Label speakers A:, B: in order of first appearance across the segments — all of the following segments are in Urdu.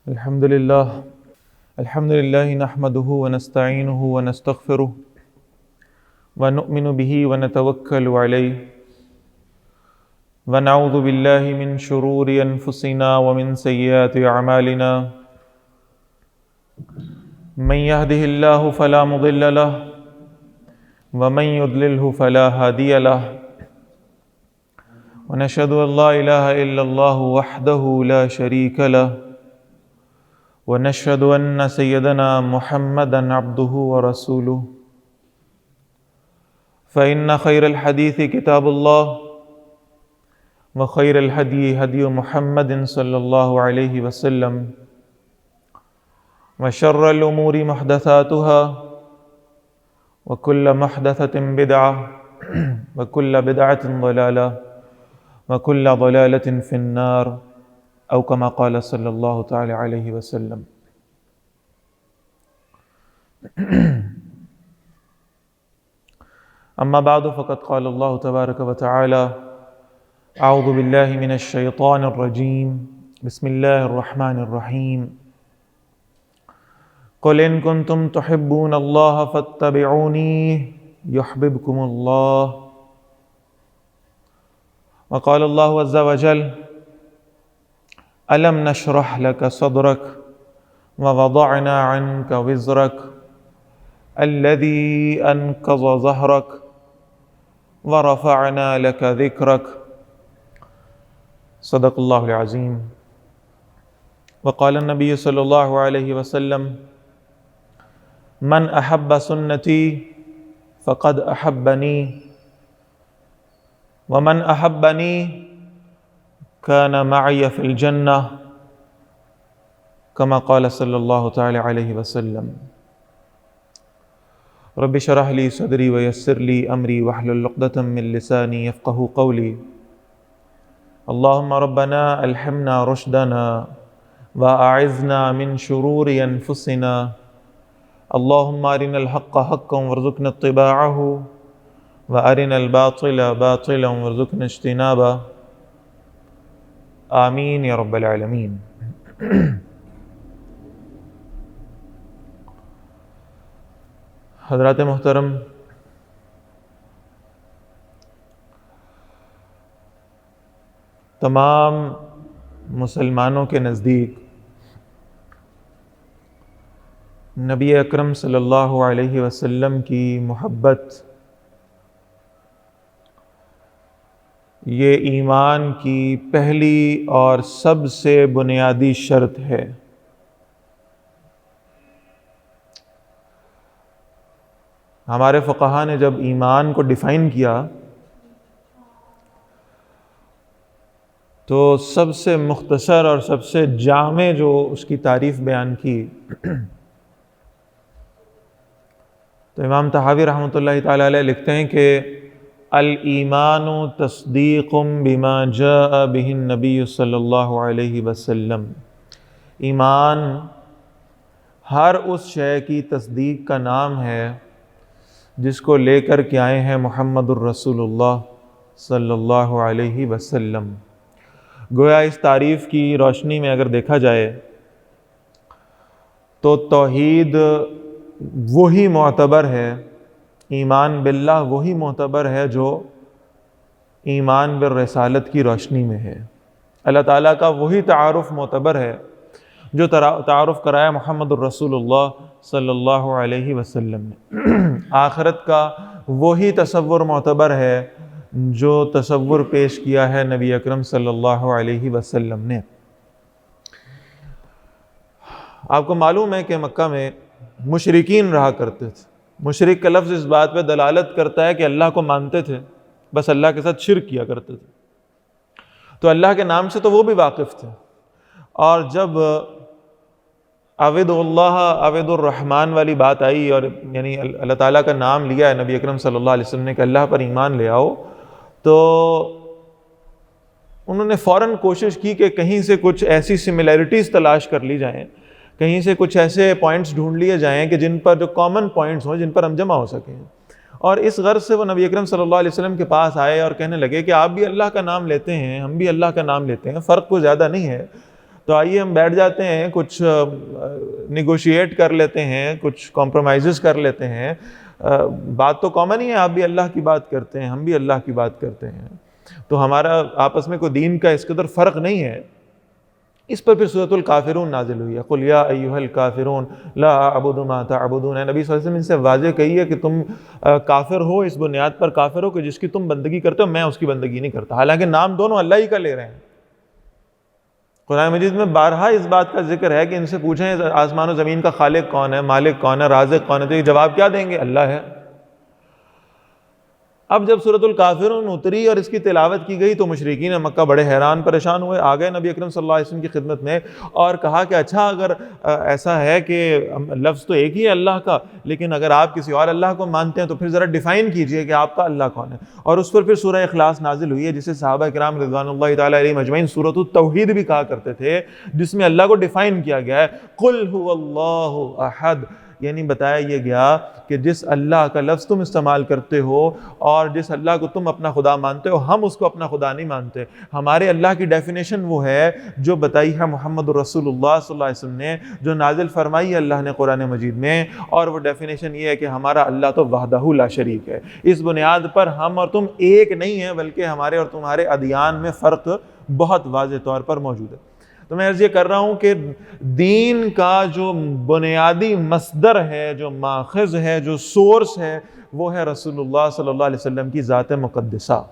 A: الحمد لله نحمده ونستعينه ونستغفره ونؤمن به ونتوكل عليه ونعوذ بالله من شرور أنفسنا ومن سيئات أعمالنا من يهده الله فلا مضل له ومن يضلله فلا هادي له ونشهد أن لا إله إلا الله وحده لا شريك له ونشهد أن سيدنا محمدًا عبده ورسوله فإن خير الحديث كتاب الله وخير الهدي هدي محمد صلى الله عليه وسلم وشر الأمور محدثاتها وكل محدثة بدعة وكل بدعة ضلالة وكل ضلالة في النار أو كما قال صلی اللہ تعالی علیہ وسلم۔ اما بعد فقد قال اللہ تبارک وتعالی اعوذ باللہ من الشیطان الرجیم بسم اللہ الرحمن الرحیم قل ان کنتم تحبون اللہ فاتبعونی یحببکم اللہ وقال اللہ عز وجل ألم نشرح لك صدرك ووضعنا عنك وزرك الذي أنقض ظهرك ورفعنا لك ذكرك صدق الله العظيم۔ وقال النبي صلى الله عليه وسلم من أحب سنتي فقد أحبني ومن أحبني كان معي في الجنة كما قال صلی اللہ تعالی علیہ وسلم۔ رب اشرح لي صدري ويسر لي أمري واحلل عقدة من لساني يفقهوا قولي۔ اللهم ربنا ألهمنا رشدنا وأعذنا من شرور أنفسنا، اللهم أرنا الحق حقا وارزقنا اتباعه وأرنا الباطل باطلا وارزقنا اجتنابه، آمین یا رب العالمین۔ حضرات محترم، تمام مسلمانوں کے نزدیک نبی اکرم صلی اللہ علیہ وسلم کی محبت یہ ایمان کی پہلی اور سب سے بنیادی شرط ہے۔ ہمارے فقہا نے جب ایمان کو ڈیفائن کیا تو سب سے مختصر اور سب سے جامع جو اس کی تعریف بیان کی تو امام طحاوی رحمۃ اللہ تعالی علیہ لکھتے ہیں کہ الایمان تصدیق بما جاء به النبی صلی اللہ علیہ وسلم، ایمان ہر اس شے کی تصدیق کا نام ہے جس کو لے کر کے آئے ہیں محمد الرسول اللہ صلی اللہ علیہ وسلم۔ گویا اس تعریف کی روشنی میں اگر دیکھا جائے تو توحید وہی معتبر ہے، ایمان باللہ وہی معتبر ہے جو ایمان بالرسالت کی روشنی میں ہے۔ اللہ تعالیٰ کا وہی تعارف معتبر ہے جو تعارف کرایا محمد الرسول اللہ صلی اللہ علیہ وسلم نے۔ آخرت کا وہی تصور معتبر ہے جو تصور پیش کیا ہے نبی اکرم صلی اللہ علیہ وسلم نے۔ آپ کو معلوم ہے کہ مکہ میں مشرکین رہا کرتے تھے۔ مشرک کا لفظ اس بات پہ دلالت کرتا ہے کہ اللہ کو مانتے تھے، بس اللہ کے ساتھ شرک کیا کرتے تھے، تو اللہ کے نام سے تو وہ بھی واقف تھے، اور جب عبد اللہ عبد الرحمن والی بات آئی اور یعنی اللہ تعالیٰ کا نام لیا ہے نبی اکرم صلی اللہ علیہ وسلم نے کہ اللہ پر ایمان لے آؤ، تو انہوں نے فوراً کوشش کی کہ کہیں سے کچھ ایسی سملیرٹیز تلاش کر لی جائیں، کہیں سے کچھ ایسے پوائنٹس ڈھونڈ لیے جائیں کہ جن پر جو کامن پوائنٹس ہوں، جن پر ہم جمع ہو سکیں۔ اور اس غرض سے وہ نبی اکرم صلی اللہ علیہ وسلم کے پاس آئے اور کہنے لگے کہ آپ بھی اللہ کا نام لیتے ہیں، ہم بھی اللہ کا نام لیتے ہیں، فرق کوئی زیادہ نہیں ہے، تو آئیے ہم بیٹھ جاتے ہیں، کچھ نیگوشیٹ کر لیتے ہیں، کچھ کمپرومائزز کر لیتے ہیں. بات تو کامن ہی ہے، آپ بھی اللہ کی بات کرتے ہیں، ہم بھی اللہ کی بات کرتے ہیں، تو ہمارا آپس میں کوئی دین کا اس قدر فرق نہیں ہے. اس پر پھر سورۃ الکافرون نازل ہوئی ہے. قل یا ایھا الکافرون لا اعبد ما تعبدون. نبی صلی اللہ علیہ وسلم ان سے واضح کہی ہے کہ تم کافر ہو، اس بنیاد پر کافر ہو کہ جس کی تم بندگی کرتے ہو میں اس کی بندگی نہیں کرتا. حالانکہ نام دونوں اللہ ہی کا لے رہے ہیں. قرآن مجید میں بارہا اس بات کا ذکر ہے کہ ان سے پوچھیں آسمان و زمین کا خالق کون ہے، مالک کون ہے، رازق کون ہے، تو یہ جواب کیا دیں گے؟ اللہ ہے. اب جب سورۃ الکافرون اتری اور اس کی تلاوت کی گئی تو مشرکین مکہ بڑے حیران پریشان ہوئے، آ گئے نبی اکرم صلی اللہ علیہ وسلم کی خدمت میں اور کہا کہ اچھا اگر ایسا ہے کہ لفظ تو ایک ہی ہے اللہ کا، لیکن اگر آپ کسی اور اللہ کو مانتے ہیں تو پھر ذرا ڈیفائن کیجئے کہ آپ کا اللہ کون ہے. اور اس پر پھر سورہ اخلاص نازل ہوئی ہے، جسے صحابہ کرام رضوان اللہ تعالیٰ علیہم اجمعین سورۃ التوحید بھی کہا کرتے تھے، جس میں اللہ کو ڈیفائن کیا گیا ہے. قل هو اللہ احد، یعنی بتایا یہ گیا کہ جس اللہ کا لفظ تم استعمال کرتے ہو اور جس اللہ کو تم اپنا خدا مانتے ہو، ہم اس کو اپنا خدا نہیں مانتے. ہمارے اللہ کی ڈیفینیشن وہ ہے جو بتائی ہے محمد رسول اللہ صلی اللہ علیہ وسلم نے، جو نازل فرمائی ہے اللہ نے قرآن مجید میں، اور وہ ڈیفینیشن یہ ہے کہ ہمارا اللہ تو وحدہ لا شریک ہے. اس بنیاد پر ہم اور تم ایک نہیں ہیں، بلکہ ہمارے اور تمہارے ادیان میں فرق بہت واضح طور پر موجود ہے. تو میں عرض یہ کر رہا ہوں کہ دین کا جو بنیادی مصدر ہے، جو ماخذ ہے، جو سورس ہے، وہ ہے رسول اللہ صلی اللہ علیہ وسلم کی ذات مقدسہ.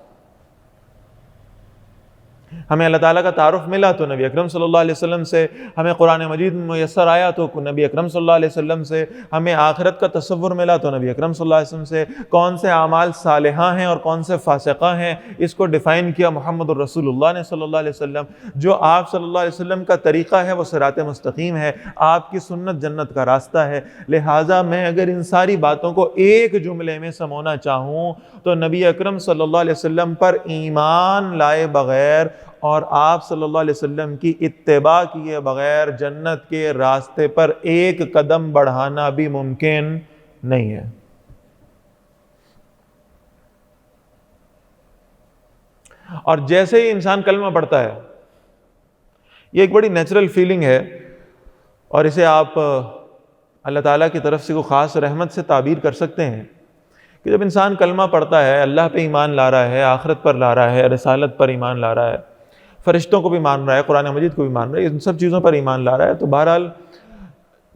A: ہمیں اللہ تعالیٰ کا تعارف ملا تو نبی اکرم صلی اللہ علیہ وسلم سے، ہمیں قرآن مجید میسر آیا تو نبی اکرم صلی اللہ علیہ وسلم سے، ہمیں آخرت کا تصور ملا تو نبی اکرم صلی اللہ علیہ وسلم سے. کون سے اعمال صالحہ ہیں اور کون سے فاسقہ ہیں، اس کو ڈیفائن کیا محمد الرسول اللہ نے صلی اللہ علیہ وسلم. جو آپ صلی اللہ علیہ وسلم کا طریقہ ہے وہ صراط مستقیم ہے، آپ کی سنت جنت کا راستہ ہے. لہٰذا میں اگر ان ساری باتوں کو ایک جملے میں سمونا چاہوں تو نبی اکرم صلی اللہ علیہ وسلم پر ایمان لائے بغیر اور آپ صلی اللہ علیہ وسلم کی اتباع کیے بغیر جنت کے راستے پر ایک قدم بڑھانا بھی ممکن نہیں ہے. اور جیسے ہی انسان کلمہ پڑھتا ہے، یہ ایک بڑی نیچرل فیلنگ ہے، اور اسے آپ اللہ تعالیٰ کی طرف سے کوئی خاص رحمت سے تعبیر کر سکتے ہیں کہ جب انسان کلمہ پڑھتا ہے، اللہ پہ ایمان لا رہا ہے، آخرت پر لا رہا ہے، رسالت پر ایمان لا رہا ہے، فرشتوں کو بھی مان رہا ہے، قرآن مجید کو بھی مان رہا ہے، ان سب چیزوں پر ایمان لا رہا ہے، تو بہرحال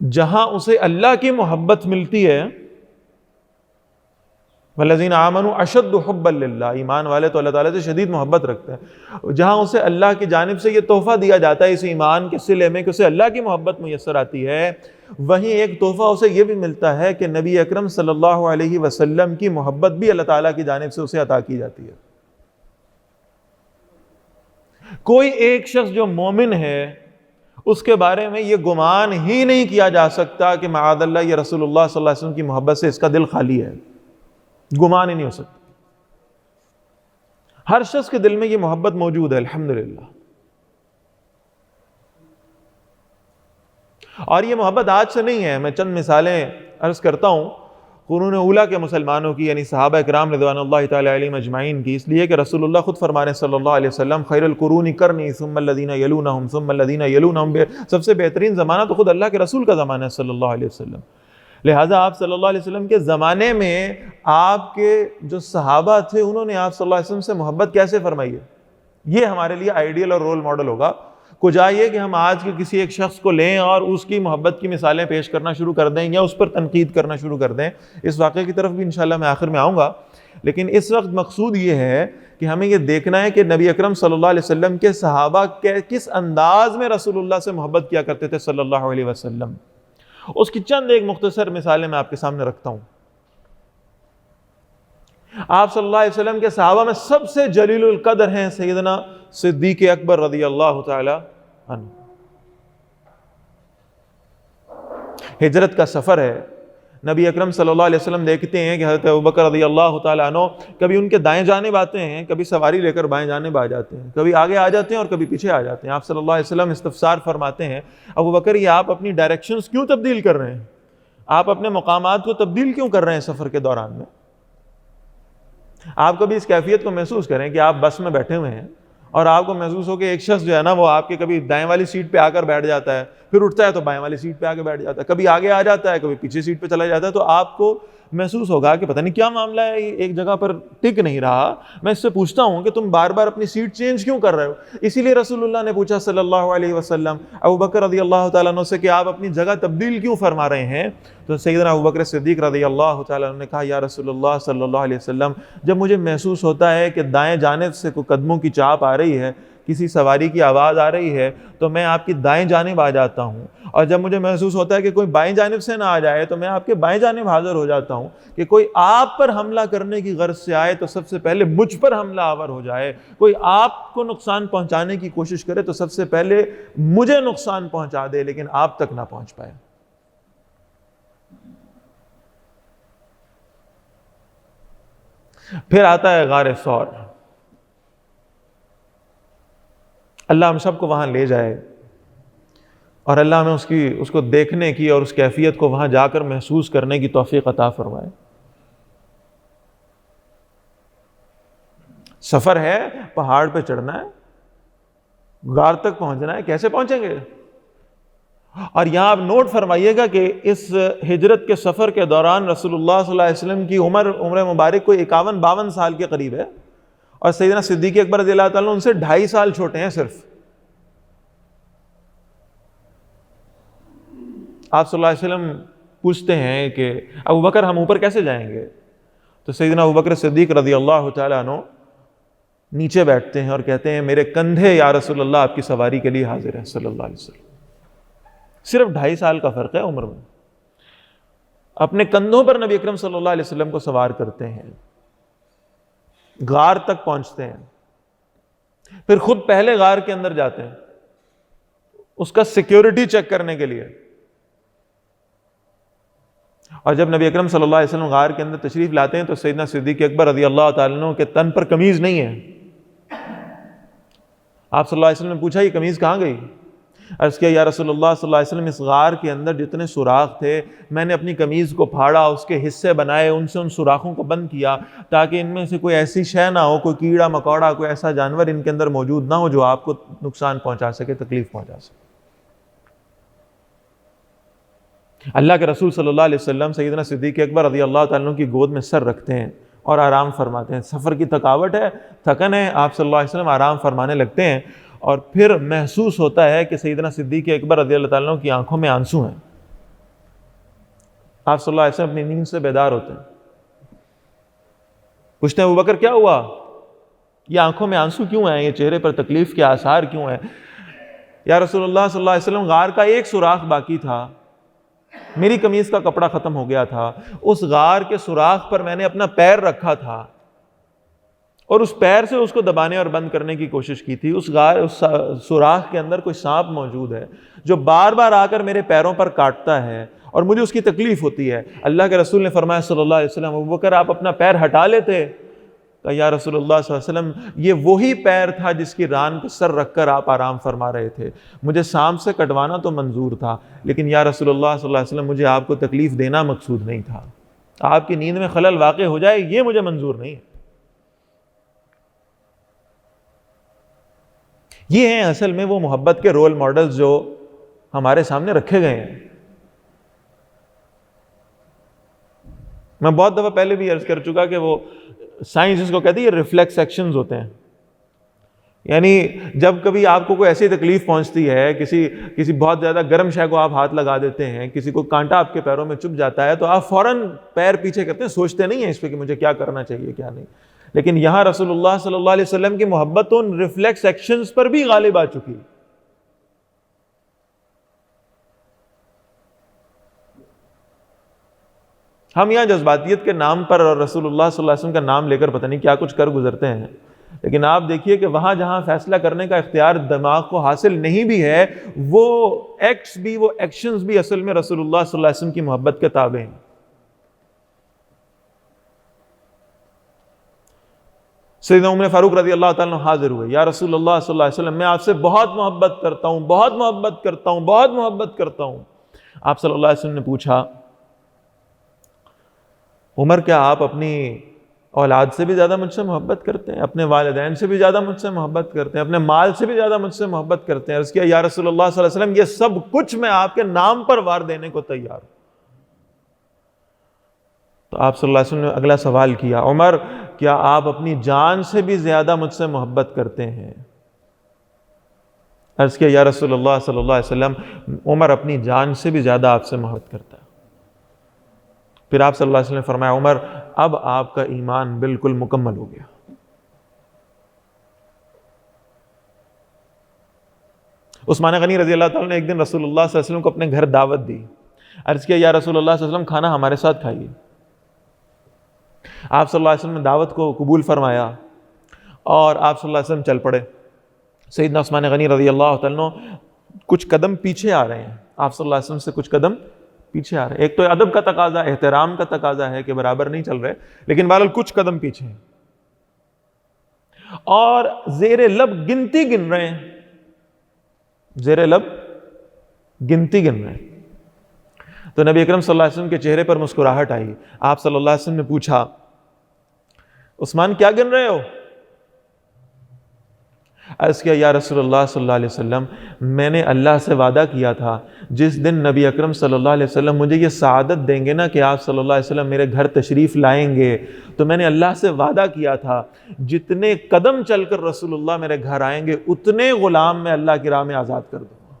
A: جہاں اسے اللہ کی محبت ملتی ہے، والذین آمنوا اشد حبا للہ، ایمان والے تو اللہ تعالیٰ سے شدید محبت رکھتے ہیں، جہاں اسے اللہ کی جانب سے یہ تحفہ دیا جاتا ہے اس ایمان کے صلے میں کہ اسے اللہ کی محبت میسر آتی ہے، وہیں ایک تحفہ اسے یہ بھی ملتا ہے کہ نبی اکرم صلی اللہ علیہ وسلم کی محبت بھی اللہ تعالیٰ کی جانب سے اسے عطا کی جاتی ہے. کوئی ایک شخص جو مومن ہے اس کے بارے میں یہ گمان ہی نہیں کیا جا سکتا کہ معاذ اللہ یہ رسول اللہ صلی اللہ علیہ وسلم کی محبت سے اس کا دل خالی ہے، گمان ہی نہیں ہو سکتا. ہر شخص کے دل میں یہ محبت موجود ہے الحمدللہ. اور یہ محبت آج سے نہیں ہے. میں چند مثالیں عرض کرتا ہوں قرون اولیٰ کے مسلمانوں کی، یعنی صحابہ کرام رضوان اللہ تعالیٰ علیہم اجمعین کی، اس لیے کہ رسول اللہ خود فرما رہے ہیں صلی اللہ علیہ وسلم خیر القرون قرنی ثم الذین یلونہم ثم الذین یلونہم، سب سے بہترین زمانہ تو خود اللہ کے رسول کا زمانہ ہے صلی اللہ علیہ وسلم. لہٰذا آپ صلی اللہ علیہ وسلم کے زمانے میں آپ کے جو صحابہ تھے انہوں نے آپ صلی اللہ علیہ وسلم سے محبت کیسے فرمائی ہے، یہ ہمارے لیے آئیڈیل اور رول ماڈل ہوگا. کجا یہ کہ ہم آج کے کسی ایک شخص کو لیں اور اس کی محبت کی مثالیں پیش کرنا شروع کر دیں یا اس پر تنقید کرنا شروع کر دیں. اس واقعے کی طرف بھی انشاءاللہ میں آخر میں آؤں گا، لیکن اس وقت مقصود یہ ہے کہ ہمیں یہ دیکھنا ہے کہ نبی اکرم صلی اللہ علیہ وسلم کے صحابہ کس انداز میں رسول اللہ سے محبت کیا کرتے تھے صلی اللہ علیہ وسلم. اس کی چند ایک مختصر مثالیں میں آپ کے سامنے رکھتا ہوں. آپ صلی اللہ علیہ وسلم کے صحابہ میں سب سے جلیل القدر ہیں سیدنا صدیق اکبر رضی اللہ تعالی عنہ. ہجرت کا سفر ہے، نبی اکرم صلی اللہ علیہ وسلم دیکھتے ہیں کہ حضرت ابوبکر رضی اللہ تعالی عنہ کبھی ان کے دائیں جانب آتے ہیں، کبھی سواری لے کر بائیں جانب آ جاتے ہیں، کبھی آگے آ جاتے ہیں اور کبھی پیچھے آ جاتے ہیں. آپ صلی اللہ علیہ وسلم استفسار فرماتے ہیں ابوبکر یہ آپ اپنی ڈائریکشنز کیوں تبدیل کر رہے ہیں، آپ اپنے مقامات کو تبدیل کیوں کر رہے ہیں سفر کے دوران میں. آپ کبھی اس کیفیت کو محسوس کریں کہ آپ بس میں بیٹھے ہوئے ہیں اور آپ کو محسوس ہو کہ ایک شخص جو ہے نا وہ آپ کے کبھی دائیں والی سیٹ پہ آ کر بیٹھ جاتا ہے، پھر اٹھتا ہے تو بائیں والی سیٹ پہ آ کے بیٹھ جاتا ہے، کبھی آگے آ جاتا ہے، کبھی پیچھے سیٹ پہ چلا جاتا ہے، تو آپ کو محسوس ہوگا کہ پتہ نہیں کیا معاملہ ہے، یہ ایک جگہ پر ٹک نہیں رہا۔ میں اس سے پوچھتا ہوں کہ تم بار بار اپنی سیٹ چینج کیوں کر رہے ہو؟ اسی لیے رسول اللہ نے پوچھا صلی اللہ علیہ وسلم ابوبکر رضی اللہ تعالیٰ عنہ سے کہ آپ اپنی جگہ تبدیل کیوں فرما رہے ہیں؟ تو سیدنا ابوبکر صدیق رضی اللہ تعالیٰ عنہ نے کہا یا رسول اللہ صلی اللہ علیہ وسلم، جب مجھے محسوس ہوتا ہے کہ دائیں جانب سے کوئی قدموں کی چاپ آ رہی ہے، کسی سواری کی آواز آ رہی ہے، تو میں آپ کی دائیں جانب آ جاتا ہوں، اور جب مجھے محسوس ہوتا ہے کہ کوئی بائیں جانب سے نہ آ جائے تو میں آپ کے بائیں جانب حاضر ہو جاتا ہوں، کہ کوئی آپ پر حملہ کرنے کی غرض سے آئے تو سب سے پہلے مجھ پر حملہ آور ہو جائے، کوئی آپ کو نقصان پہنچانے کی کوشش کرے تو سب سے پہلے مجھے نقصان پہنچا دے لیکن آپ تک نہ پہنچ پائے۔ پھر آتا ہے غار ثور۔ اللہ ہم سب کو وہاں لے جائے اور اللہ ہمیں اس کو دیکھنے کی اور اس کیفیت کو وہاں جا کر محسوس کرنے کی توفیق عطا فرمائے۔ سفر ہے، پہاڑ پہ چڑھنا ہے، غار تک پہنچنا ہے، کیسے پہنچیں گے؟ اور یہاں آپ نوٹ فرمائیے گا کہ اس ہجرت کے سفر کے دوران رسول اللہ صلی اللہ علیہ وسلم کی عمر مبارک کوئی 51-52 سال کے قریب ہے، اور سیدنا صدیق اکبر رضی اللہ تعالیٰ ان سے 2.5 سال چھوٹے ہیں صرف۔ آپ صلی اللہ علیہ وسلم پوچھتے ہیں کہ ابوبکر ہم اوپر کیسے جائیں گے؟ تو سیدنا ابوبکر صدیق رضی اللہ تعالیٰ عنہ نیچے بیٹھتے ہیں اور کہتے ہیں میرے کندھے یا رسول اللہ آپ کی سواری کے لیے حاضر ہیں صلی اللہ علیہ وسلم۔ صرف 2.5 سال کا فرق ہے عمر میں۔ اپنے کندھوں پر نبی اکرم صلی اللہ علیہ وسلم کو سوار کرتے ہیں، غار تک پہنچتے ہیں، پھر خود پہلے غار کے اندر جاتے ہیں اس کا سیکیورٹی چیک کرنے کے لیے۔ اور جب نبی اکرم صلی اللہ علیہ وسلم غار کے اندر تشریف لاتے ہیں تو سیدنا صدیق اکبر رضی اللہ تعالیٰ عنہ کے تن پر قمیض نہیں ہے۔ آپ صلی اللہ علیہ وسلم نے پوچھا یہ قمیض کہاں گئی؟ عرض کیا یا رسول اللہ صلی اللہ علیہ وسلم اس غار کے اندر جتنے سوراخ تھے میں نے اپنی قمیض کو پھاڑا، اس کے حصے بنائے، ان سے ان سوراخوں کو بند کیا تاکہ ان میں سے کوئی ایسی شے نہ ہو، کوئی کیڑا مکوڑا، کوئی ایسا جانور ان کے اندر موجود نہ ہو جو آپ کو نقصان پہنچا سکے، تکلیف پہنچا سکے۔ اللہ کے رسول صلی اللہ علیہ وسلم سیدنا صدیق اکبر رضی اللہ تعالیٰ عنہ کی گود میں سر رکھتے ہیں اور آرام فرماتے ہیں۔ سفر کی تھکاوٹ ہے، تھکن ہے، آپ صلی اللہ علیہ وسلم آرام فرمانے لگتے ہیں، اور پھر محسوس ہوتا ہے کہ سیدنا صدیق اکبر رضی اللہ تعالیٰ عنہ کی آنکھوں میں آنسو ہیں۔ آپ صلی اللہ علیہ وسلم اپنی نیند سے بیدار ہوتے ہیں، پوچھتے ہیں ابوبکر کیا ہوا؟ یہ آنکھوں میں آنسو کیوں ہیں؟ یہ چہرے پر تکلیف کے آثار کیوں ہیں؟ یا رسول اللہ صلی اللہ علیہ وسلم غار کا ایک سوراخ باقی تھا، میری قمیض کا کپڑا ختم ہو گیا تھا، اس غار کے سوراخ پر میں نے اپنا پیر رکھا تھا اور اس پیر سے اس کو دبانے اور بند کرنے کی کوشش کی تھی۔ اس سوراخ کے اندر کوئی سانپ موجود ہے جو بار بار آ کر میرے پیروں پر کاٹتا ہے اور مجھے اس کی تکلیف ہوتی ہے۔ اللہ کے رسول نے فرمایا صلی اللہ علیہ وسلم ابوبکر آپ اپنا پیر ہٹا لیتے؟ کہا یا رسول اللہ صلی اللہ علیہ وسلم یہ وہی پیر تھا جس کی ران پہ سر رکھ کر آپ آرام فرما رہے تھے، مجھے سانپ سے کٹوانا تو منظور تھا لیکن یا رسول اللہ صلی اللہ علیہ وسلم مجھے آپ کو تکلیف دینا مقصود نہیں تھا، آپ کی نیند میں خلل واقع ہو جائے یہ مجھے منظور نہیں ہے۔ یہ ہیں اصل میں وہ محبت کے رول ماڈلز جو ہمارے سامنے رکھے گئے ہیں۔ میں بہت دفعہ پہلے بھی عرض کر چکا کہ وہ سائنس جس کو کہتی ہے یہ ریفلیکس ایکشنز ہوتے ہیں، یعنی جب کبھی آپ کو کوئی ایسی تکلیف پہنچتی ہے، کسی بہت زیادہ گرم شے کو آپ ہاتھ لگا دیتے ہیں، کسی کو کانٹا آپ کے پیروں میں چبھ جاتا ہے تو آپ فوراً پیر پیچھے کرتے ہیں، سوچتے نہیں ہیں اس پہ کہ مجھے کیا کرنا چاہیے کیا نہیں۔ لیکن یہاں رسول اللہ صلی اللہ علیہ وسلم کی محبت ان ریفلیکس ایکشنز پر بھی غالب آ چکی۔ ہم یہاں جذباتیت کے نام پر اور رسول اللہ صلی اللہ علیہ وسلم کا نام لے کر پتہ نہیں کیا کچھ کر گزرتے ہیں، لیکن آپ دیکھیے کہ وہاں جہاں فیصلہ کرنے کا اختیار دماغ کو حاصل نہیں بھی ہے، وہ ایکٹس بھی، وہ ایکشنز بھی اصل میں رسول اللہ صلی اللہ علیہ وسلم کی محبت کے تابع ہیں۔ سیدنا عمر فاروق رضی اللہ تعالیٰ عنہ حاضر ہوئے، یا رسول اللہ صلی اللہ علیہ وسلم میں آپ سے بہت محبت کرتا ہوں، بہت محبت کرتا ہوں، بہت محبت کرتا ہوں۔ آپ صلی اللہ علیہ وسلم نے پوچھا عمر کیا آپ اپنی اولاد سے بھی زیادہ مجھ سے محبت کرتے ہیں، اپنے والدین سے بھی زیادہ مجھ سے محبت کرتے ہیں، اپنے مال سے بھی زیادہ مجھ سے محبت کرتے ہیں۔ عرض کیا یا رسول اللہ صلی اللہ علیہ وسلم یہ سب کچھ میں آپ کے نام پر وار دینے کو تیار ہوں۔ تو آپ صلی اللہ علیہ وسلم نے اگلا سوال کیا، عمر کیا آپ اپنی جان سے بھی زیادہ مجھ سے محبت کرتے ہیں؟ عرض کیا یا رسول اللہ صلی اللہ علیہ وسلم عمر اپنی جان سے بھی زیادہ آپ سے محبت کرتا ہے۔ پھر آپ صلی اللہ علیہ وسلم نے فرمایا عمر اب آپ کا ایمان بالکل مکمل ہو گیا۔ عثمان غنی رضی اللہ تعالیٰ نے ایک دن رسول اللہ صلی اللہ علیہ وسلم کو اپنے گھر دعوت دی۔ عرض کیا یا رسول اللہ صلی اللہ علیہ وسلم کھانا ہمارے ساتھ کھائیے۔ آپ صلی اللہ علیہ وسلم نے دعوت کو قبول فرمایا اور آپ صلی اللہ علیہ وسلم چل پڑے۔ سیدنا عثمان غنی رضی اللہ تعالیٰ کچھ قدم پیچھے آ رہے ہیں، آپ صلی اللہ علیہ وسلم سے کچھ قدم پیچھے آ رہے ہیں۔ ایک تو ادب کا تقاضا، احترام کا تقاضا ہے کہ برابر نہیں چل رہے، لیکن بہرحال کچھ قدم پیچھے ہیں اور زیر لب گنتی گن رہے ہیں، زیر لب گنتی گن رہے ہیں۔ تو نبی اکرم صلی اللہ علیہ وسلم کے چہرے پر مسکراہٹ آئی۔ آپ صلی اللہ علیہ وسلم نے پوچھا عثمان کیا گن رہے ہو؟ عرض کیا یا رسول اللہ صلی اللہ علیہ وسلم میں نے اللہ سے وعدہ کیا تھا جس دن نبی اکرم صلی اللہ علیہ وسلم مجھے یہ سعادت دیں گے نا کہ آپ صلی اللہ علیہ وسلم میرے گھر تشریف لائیں گے، تو میں نے اللہ سے وعدہ کیا تھا جتنے قدم چل کر رسول اللہ میرے گھر آئیں گے اتنے غلام میں اللہ کی راہ میں آزاد کر دوں گا۔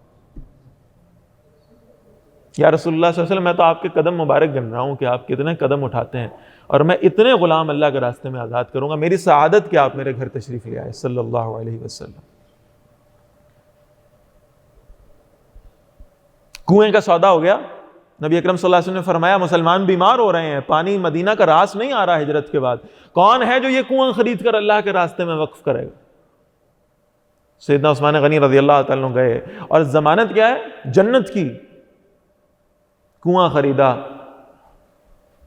A: یا رسول اللہ صلی اللہ علیہ وسلم میں تو آپ کے قدم مبارک گن رہا ہوں کہ آپ کتنے قدم اٹھاتے ہیں، اور میں اتنے غلام اللہ کے راستے میں آزاد کروں گا، میری سعادت کہ آپ میرے گھر تشریف لے آئے صلی اللہ علیہ وسلم۔ کنویں کا سودا ہو گیا۔ نبی اکرم صلی اللہ علیہ وسلم نے فرمایا مسلمان بیمار ہو رہے ہیں، پانی مدینہ کا راس نہیں آ رہا ہجرت کے بعد، کون ہے جو یہ کنواں خرید کر اللہ کے راستے میں وقف کرے گا؟ سیدنا عثمان غنی رضی اللہ تعالیٰ گئے اور ضمانت کیا ہے؟ جنت کی۔ کنواں خریدا،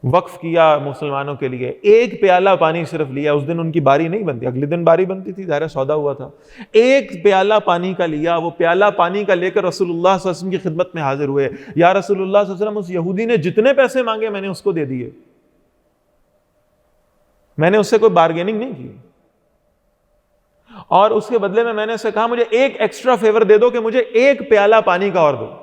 A: وقف کیا مسلمانوں کے لیے، ایک پیالہ پانی صرف لیا۔ اس دن ان کی باری نہیں بنتی، اگلے دن باری بنتی تھی، ظاہر سودا ہوا تھا۔ ایک پیالہ پانی کا لیا، وہ پیالہ پانی کا لے کر رسول اللہ صلی اللہ علیہ وسلم کی خدمت میں حاضر ہوئے۔ یا رسول اللہ صلی اللہ علیہ وسلم اس یہودی نے جتنے پیسے مانگے میں نے اس کو دے دیے، میں نے اس سے کوئی بارگیننگ نہیں کی، اور اس کے بدلے میں نے اسے کہا مجھے ایک ایکسٹرا فیور دے دو کہ مجھے ایک پیالہ پانی کا اور دو،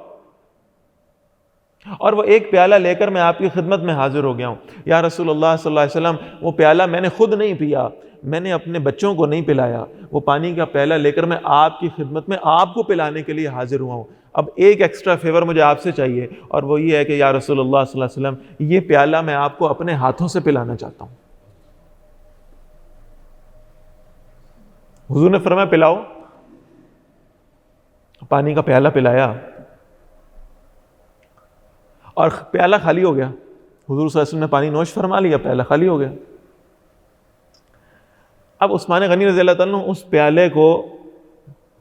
A: اور وہ ایک پیالہ لے کر میں آپ کی خدمت میں حاضر ہو گیا ہوں۔ یا رسول اللہ صلی اللہ علیہ وسلم وہ پیالہ میں نے خود نہیں پیا، میں نے اپنے بچوں کو نہیں پلایا، وہ پانی کا پیالہ لے کر میں آپ کی خدمت میں آپ کو پلانے کے لیے حاضر ہوا ہوں۔ اب ایک ایکسٹرا فیور مجھے آپ سے چاہیے، اور وہ یہ ہے کہ یا رسول اللہ صلی اللہ علیہ وسلم یہ پیالہ میں آپ کو اپنے ہاتھوں سے پلانا چاہتا ہوں۔ حضور نے فرمایا پلاؤ۔ پانی کا پیالہ پلایا اور پیالہ خالی ہو گیا۔ حضور صلی اللہ علیہ وسلم نے پانی نوش فرما لیا، پیالہ خالی ہو گیا۔ اب عثمان غنی رضی اللہ تعالیٰ عنہ اس پیالے کو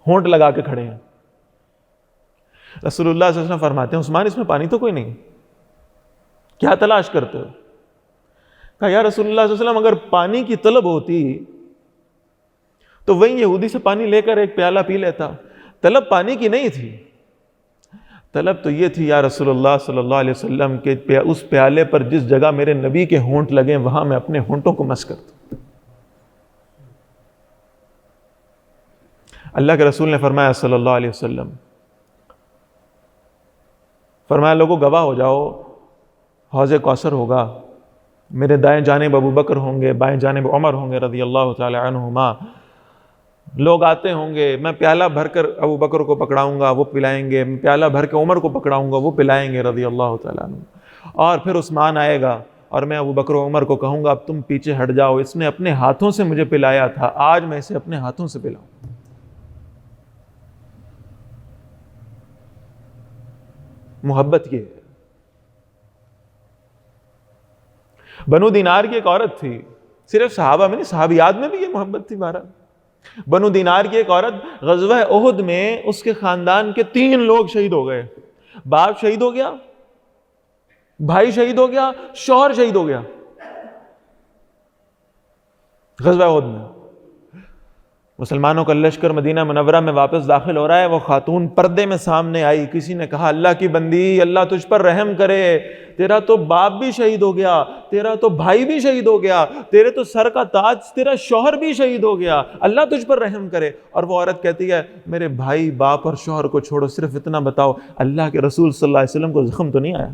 A: ہونٹ لگا کے کھڑے ہیں۔ رسول اللہ صلی اللہ علیہ وسلم فرماتے ہیں عثمان اس میں پانی تو کوئی نہیں، کیا تلاش کرتے ہو؟ کہا یا رسول اللہ صلی اللہ علیہ وسلم اگر پانی کی طلب ہوتی تو وہی یہودی سے پانی لے کر ایک پیالہ پی لیتا، طلب پانی کی نہیں تھی، طلب تو یہ تھی یا رسول اللہ صلی اللہ علیہ وسلم کہ اس پیالے پر جس جگہ میرے نبی کے ہونٹ لگیں وہاں میں اپنے ہونٹوں کو مس کر دوں۔ اللہ کے رسول نے فرمایا صلی اللہ علیہ وسلم، فرمایا لوگوں گواہ ہو جاؤ، حوض کوثر ہوگا، میرے دائیں جانب ابو بکر ہوں گے، بائیں جانب عمر ہوں گے رضی اللہ تعالی عنہما، لوگ آتے ہوں گے، میں پیالہ بھر کر ابو بکر کو پکڑاؤں گا وہ پلائیں گے، میں پیالہ بھر کے عمر کو پکڑاؤں گا وہ پلائیں گے رضی اللہ تعالیٰ عنہ، اور پھر عثمان آئے گا اور میں ابو بکر و عمر کو کہوں گا اب تم پیچھے ہٹ جاؤ، اس نے اپنے ہاتھوں سے مجھے پلایا تھا، آج میں اسے اپنے ہاتھوں سے پلاؤں۔ محبت یہ ہے۔ بنو دینار کی ایک عورت تھی، صرف صحابہ میں نہیں صحابیات میں بھی یہ محبت تھی۔ بہرحال بنو دینار کی ایک عورت، غزوہ احد میں اس کے خاندان کے 3 لوگ شہید ہو گئے، باپ شہید ہو گیا، بھائی شہید ہو گیا، شوہر شہید ہو گیا غزوہ احد میں۔ مسلمانوں کا لشکر مدینہ منورہ میں واپس داخل ہو رہا ہے، وہ خاتون پردے میں سامنے آئی، کسی نے کہا اللہ کی بندی، اللہ تجھ پر رحم کرے، تیرا تو باپ بھی شہید ہو گیا، تیرا تو بھائی بھی شہید ہو گیا، تیرے تو سر کا تاج تیرا شوہر بھی شہید ہو گیا، اللہ تجھ پر رحم کرے۔ اور وہ عورت کہتی ہے میرے بھائی باپ اور شوہر کو چھوڑو، صرف اتنا بتاؤ اللہ کے رسول صلی اللہ علیہ وسلم کو زخم تو نہیں آیا؟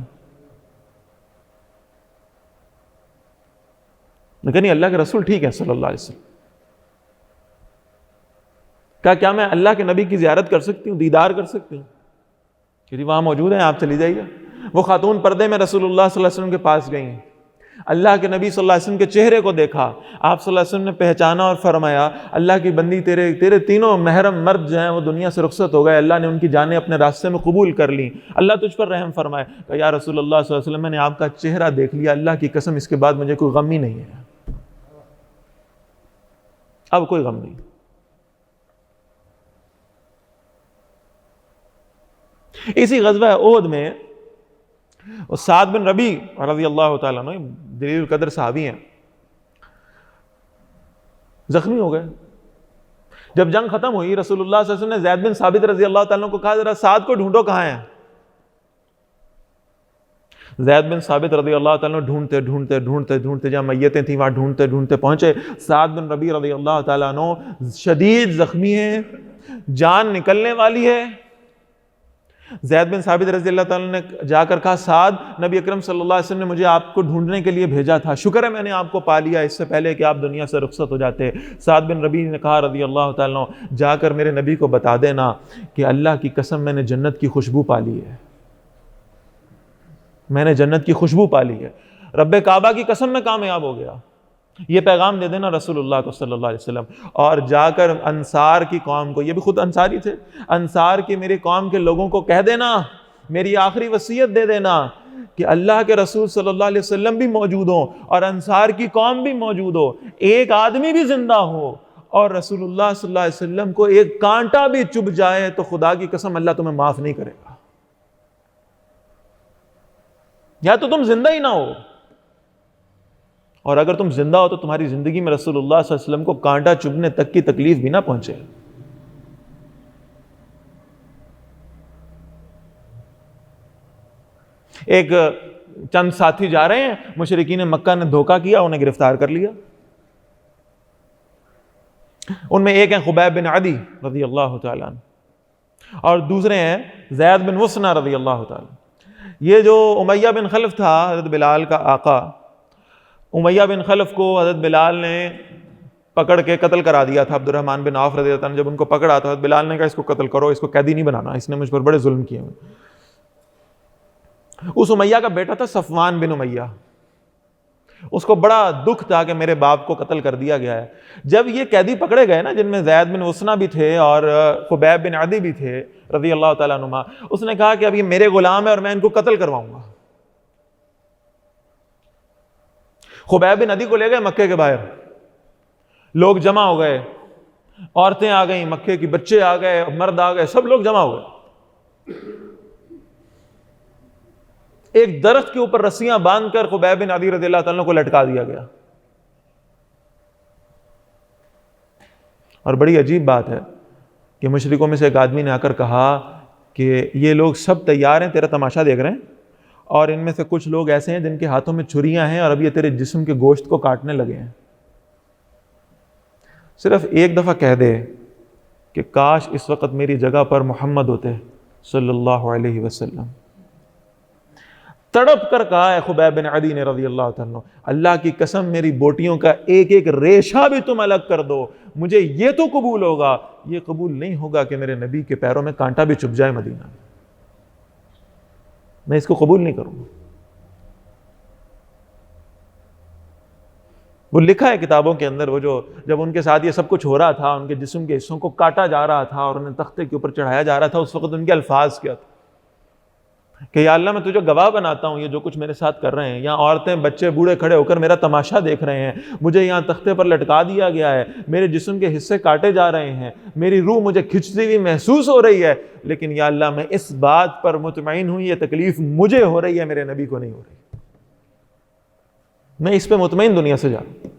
A: لیکن اللہ کے رسول ٹھیک ہے صلی اللہ علیہ وسلم، کیا میں اللہ کے نبی کی زیارت کر سکتی ہوں، دیدار کر سکتی ہوں؟ کہ جی وہاں موجود ہیں، آپ چلی جائیے۔ وہ خاتون پردے میں رسول اللہ صلی اللہ علیہ وسلم کے پاس گئی ہیں، اللہ کے نبی صلی اللہ علیہ وسلم کے چہرے کو دیکھا، آپ صلی اللہ علیہ وسلم نے پہچانا اور فرمایا اللہ کی بندی، تیرے تینوں محرم مرد جو ہیں وہ دنیا سے رخصت ہو گئے، اللہ نے ان کی جانیں اپنے راستے میں قبول کر لیں، اللہ تجھ پر رحم فرمائے۔ کہ یا رسول اللہ صلی اللہ علیہ وسلم میں نے آپ کا چہرہ دیکھ لیا، اللہ کی قسم اس کے بعد مجھے کوئی غم ہی نہیں ہے، اب کوئی غم نہیں۔ اسی غزوہ احد میں سعد بن ربیع رضی اللہ تعالیٰ عنہ، جلیل القدر صحابی ہیں، زخمی ہو گئے۔ جب جنگ ختم ہوئی رسول اللہ صلی اللہ علیہ وسلم نے زید بن ثابت رضی اللہ تعالیٰ عنہ کو کہا ذرا سعد کو ڈھونڈو کہاں ہیں۔ زید بن ثابت رضی اللہ تعالیٰ عنہ ڈھونڈتے جہاں میتیں تھیں وہاں ڈھونڈتے پہنچے۔ سعد بن ربیع رضی اللہ تعالیٰ عنہ شدید زخمی ہیں، جان نکلنے والی ہے۔ زید بن ثابت رضی اللہ تعالیٰ نے جا کر کہا سعد، نبی اکرم صلی اللہ علیہ وسلم نے مجھے آپ کو ڈھونڈنے کے لیے بھیجا تھا، شکر ہے میں نے آپ کو پا لیا اس سے پہلے کہ آپ دنیا سے رخصت ہو جاتے۔ سعد بن ربیع نے کہا رضی اللہ تعالیٰ عنہ جا کر میرے نبی کو بتا دینا کہ اللہ کی قسم میں نے جنت کی خوشبو پا لی ہے، میں نے جنت کی خوشبو پا لی ہے، رب کعبہ کی قسم میں کامیاب ہو گیا۔ یہ پیغام دے دینا رسول اللہ کو صلی اللہ علیہ وسلم، اور جا کر انصار کی قوم کو، یہ بھی خود انصاری تھے، انصار کی میری قوم کے لوگوں کو کہہ دینا، میری آخری وصیت دے دینا کہ اللہ کے رسول صلی اللہ علیہ وسلم بھی موجود ہوں اور انصار کی قوم بھی موجود ہو، ایک آدمی بھی زندہ ہو اور رسول اللہ صلی اللہ علیہ وسلم کو ایک کانٹا بھی چبھ جائے تو خدا کی قسم اللہ تمہیں معاف نہیں کرے گا، یا تو تم زندہ ہی نہ ہو، اور اگر تم زندہ ہو تو تمہاری زندگی میں رسول اللہ صلی اللہ علیہ وسلم کو کانٹا چبھنے تک کی تکلیف بھی نہ پہنچے۔ ایک چند ساتھی جا رہے ہیں، مشرکین مکہ نے دھوکہ کیا، انہیں گرفتار کر لیا۔ ان میں ایک ہیں خبیب بن عدی رضی اللہ تعالیٰ عنہ، اور دوسرے ہیں زید بن وسنہ رضی اللہ تعالیٰ۔ یہ جو امیہ بن خلف تھا حضرت بلال کا آقا، امیہ بن خلف کو حضرت بلال نے پکڑ کے قتل کرا دیا تھا۔ عبد الرحمن بن عوف رضی اللہ عنہ جب ان کو پکڑا تو حضرت بلال نے کہا اس کو قتل کرو، اس کو قیدی نہیں بنانا، اس نے مجھ پر بڑے ظلم کیے ہوئے۔ اس امیہ کا بیٹا تھا صفوان بن امیہ، اس کو بڑا دکھ تھا کہ میرے باپ کو قتل کر دیا گیا ہے۔ جب یہ قیدی پکڑے گئے نا، جن میں زید بن وسنہ بھی تھے اور خبیب بن عدی بھی تھے رضی اللہ تعالیٰ عنہما، اس نے کہا کہ اب یہ میرے غلام ہے اور میں ان کو قتل کرواؤں گا۔ خبیب بن عدی کو لے گئے مکے کے باہر، لوگ جمع ہو گئے، عورتیں آ گئیں، مکے کی بچے آ گئے، مرد آ گئے، سب لوگ جمع ہو گئے۔ ایک درخت کے اوپر رسیاں باندھ کر خبیب بن عدی رضی اللہ تعالیٰ کو لٹکا دیا گیا۔ اور بڑی عجیب بات ہے کہ مشرکوں میں سے ایک آدمی نے آ کر کہا کہ یہ لوگ سب تیار ہیں، تیرا تماشا دیکھ رہے ہیں، اور ان میں سے کچھ لوگ ایسے ہیں جن کے ہاتھوں میں چھریاں ہیں اور اب یہ تیرے جسم کے گوشت کو کاٹنے لگے ہیں، صرف ایک دفعہ کہہ دے کہ کاش اس وقت میری جگہ پر محمد ہوتے صلی اللہ علیہ وسلم۔ تڑپ کر کہا ہے خبیب بن عدی نے رضی اللہ تعالیٰ عنہ، اللہ کی قسم میری بوٹیوں کا ایک ایک ریشہ بھی تم الگ کر دو، مجھے یہ تو قبول ہوگا، یہ قبول نہیں ہوگا کہ میرے نبی کے پیروں میں کانٹا بھی چبھ جائے مدینہ میں اس کو قبول نہیں کروں گا۔ وہ لکھا ہے کتابوں کے اندر، وہ جو جب ان کے ساتھ یہ سب کچھ ہو رہا تھا، ان کے جسم کے حصوں کو کاٹا جا رہا تھا اور انہیں تختے کے اوپر چڑھایا جا رہا تھا، اس وقت ان کے الفاظ کیا تھے کہ یا اللہ میں تجھے گواہ بناتا ہوں یہ جو کچھ میرے ساتھ کر رہے ہیں، یہاں عورتیں بچے بوڑھے کھڑے ہو کر میرا تماشا دیکھ رہے ہیں، مجھے یہاں تختے پر لٹکا دیا گیا ہے، میرے جسم کے حصے کاٹے جا رہے ہیں، میری روح مجھے کھنچتی ہوئی محسوس ہو رہی ہے، لیکن یا اللہ میں اس بات پر مطمئن ہوں یہ تکلیف مجھے ہو رہی ہے، میرے نبی کو نہیں ہو رہی، میں اس پہ مطمئن دنیا سے جا رہا ہوں۔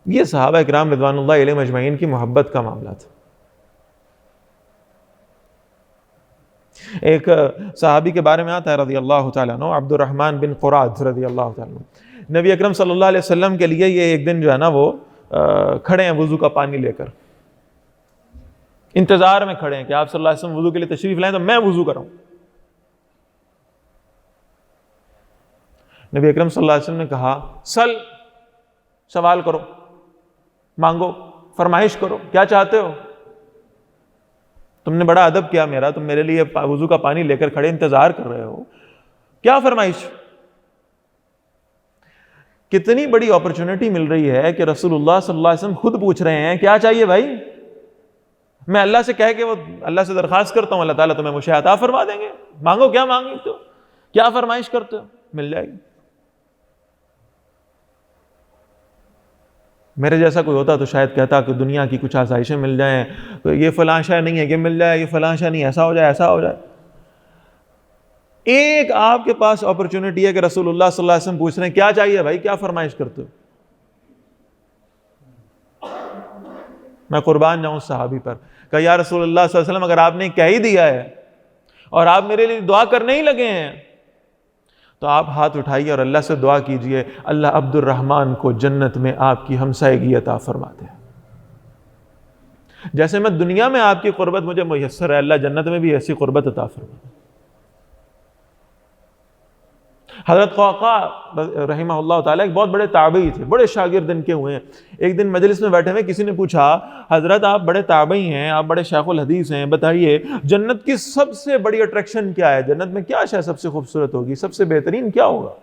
A: یہ صحابہ کرام رضوان اللہ علیہم اجمعین کی محبت کا معاملہ تھا. ایک صحابی کے بارے میں آتا ہے رضی اللہ تعالیٰ عنہ، عبد الرحمن بن قراد رضی اللہ تعالیٰ عنہ. نبی اکرم صلی اللہ علیہ وسلم کے لیے یہ ایک دن جو ہے نا وہ کھڑے ہیں وضو کا پانی لے کر، انتظار میں کھڑے ہیں کہ آپ صلی اللہ علیہ وسلم وضو کے لیے تشریف لائیں تو میں وضو کراؤں. نبی اکرم صلی اللہ علیہ وسلم نے کہا سوال کرو، مانگو، فرمائش کرو، کیا چاہتے ہو؟ تم نے بڑا ادب کیا میرا، تم میرے لیے وضو کا پانی لے کر کھڑے انتظار کر رہے ہو، کیا فرمائش؟ کتنی بڑی اپرچونٹی مل رہی ہے کہ رسول اللہ صلی اللہ علیہ وسلم خود پوچھ رہے ہیں کیا چاہیے بھائی. میں اللہ سے کہہ کے وہ اللہ سے درخواست کرتا ہوں، اللہ تعالیٰ تمہیں مجھے عطا فرما دیں گے. مانگو، کیا مانگتے ہو، کیا فرمائش کرتے ہو، مل جائے گی. میرے جیسا کوئی ہوتا تو شاید کہتا کہ دنیا کی کچھ آسائشیں مل جائیں، یہ فلاں شے نہیں ہے کہ مل جائے، یہ فلاں شے نہیں، ایسا ہو جائے، ایسا ہو جائے. ایک آپ کے پاس اپرچونٹی ہے کہ رسول اللہ صلی اللہ علیہ وسلم پوچھ رہے ہیں کیا چاہیے بھائی، کیا فرمائش کرتے ہو. میں قربان جاؤں اس صحابی پر کہ یا رسول اللہ صلی اللہ علیہ وسلم اگر آپ نے کہہ ہی دیا ہے اور آپ میرے لیے دعا کرنے ہی لگے ہیں تو آپ ہاتھ اٹھائیے اور اللہ سے دعا کیجئے اللہ عبد الرحمن کو جنت میں آپ کی ہمسائیگی عطا فرما دے. جیسے میں دنیا میں آپ کی قربت مجھے میسر ہے، اللہ جنت میں بھی ایسی قربت عطا فرما دے. حضرت قعقاع رحمہ اللہ تعالیٰ ایک بہت بڑے تابعی تھے، بڑے شاگرد ان کے ہوئے ہیں. ایک دن مجلس میں بیٹھے ہوئے کسی نے پوچھا حضرت آپ بڑے تابعی ہیں، آپ بڑے شیخ الحدیث ہیں، بتائیے جنت کی سب سے بڑی اٹریکشن کیا ہے، جنت میں کیا شے سب سے خوبصورت ہوگی، سب سے بہترین کیا ہوگا؟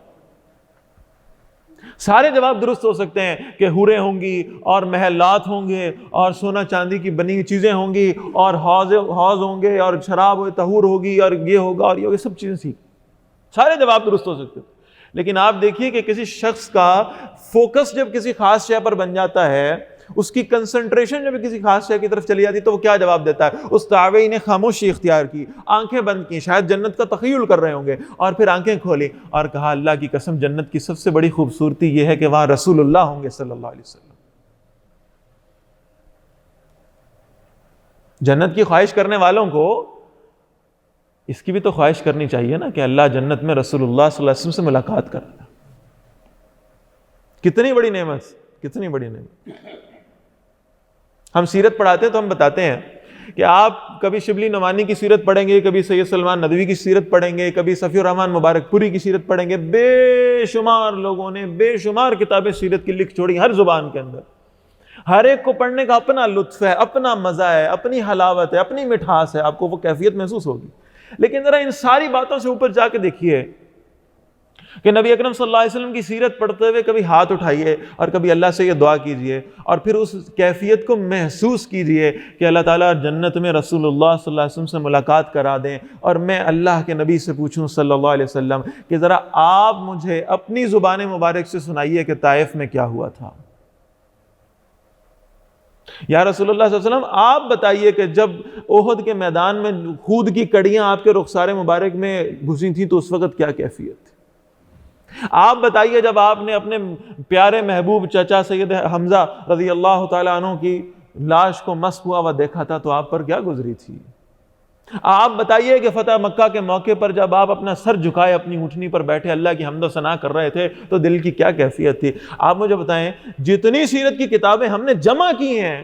A: سارے جواب درست ہو سکتے ہیں کہ حوریں ہوں گی اور محلات ہوں گے اور سونا چاندی کی بنی ہوئی چیزیں ہوں گی اور حوض ہوں گے اور شراب طہور ہوگی اور یہ ہوگا اور یہ سب چیزیں تھی. سارے جواب درست ہو سکتے. لیکن آپ دیکھیے کہ کسی شخص کا فوکس جب کسی خاص شے پر بن جاتا ہے، اس کی کنسنٹریشن جب کسی خاص شے کی طرف چلی جاتی تو وہ کیا جواب دیتا ہے. اس تابعی نے خاموشی اختیار کی، آنکھیں بند کی، شاید جنت کا تخیل کر رہے ہوں گے، اور پھر آنکھیں کھولی اور کہا اللہ کی قسم جنت کی سب سے بڑی خوبصورتی یہ ہے کہ وہاں رسول اللہ ہوں گے صلی اللہ علیہ وسلم. جنت کی خواہش کرنے والوں کو اس کی بھی تو خواہش کرنی چاہیے نا کہ اللہ جنت میں رسول اللہ صلی اللہ علیہ وسلم سے ملاقات کر رہا ہے. کتنی بڑی نعمت، کتنی بڑی نعمت. ہم سیرت پڑھاتے ہیں تو ہم بتاتے ہیں کہ آپ کبھی شبلی نعمانی کی سیرت پڑھیں گے، کبھی سید سلمان ندوی کی سیرت پڑھیں گے، کبھی صفی الرحمن مبارک پوری کی سیرت پڑھیں گے. بے شمار لوگوں نے بے شمار کتابیں سیرت کی لکھ چھوڑی ہر زبان کے اندر. ہر ایک کو پڑھنے کا اپنا لطف ہے، اپنا مزہ ہے، اپنی حلاوت ہے، اپنی مٹھاس ہے، آپ کو وہ کیفیت محسوس ہوگی. لیکن ذرا ان ساری باتوں سے اوپر جا کے دیکھیے کہ نبی اکرم صلی اللہ علیہ وسلم کی سیرت پڑھتے ہوئے کبھی ہاتھ اٹھائیے اور کبھی اللہ سے یہ دعا کیجئے اور پھر اس کیفیت کو محسوس کیجئے کہ اللہ تعالیٰ جنت میں رسول اللہ صلی اللہ علیہ وسلم سے ملاقات کرا دیں اور میں اللہ کے نبی سے پوچھوں صلی اللہ علیہ وسلم کہ ذرا آپ مجھے اپنی زبان مبارک سے سنائیے کہ طائف میں کیا ہوا تھا. یا رسول اللہ صلی اللہ علیہ وسلم آپ بتائیے کہ جب احد کے میدان میں خود کی کڑیاں آپ کے رخسار مبارک میں گھسی تھیں تو اس وقت کیا کیفیت تھی. آپ بتائیے جب آپ نے اپنے پیارے محبوب چچا سید حمزہ رضی اللہ تعالیٰ عنہ کی لاش کو مسح ہوا ہوا دیکھا تھا تو آپ پر کیا گزری تھی. آپ بتائیے کہ فتح مکہ کے موقع پر جب آپ اپنا سر جھکائے اپنی اونٹنی پر بیٹھے اللہ کی حمد و ثنا کر رہے تھے تو دل کی کیا کیفیت تھی. آپ مجھے بتائیں جتنی سیرت کی کتابیں ہم نے جمع کی ہیں،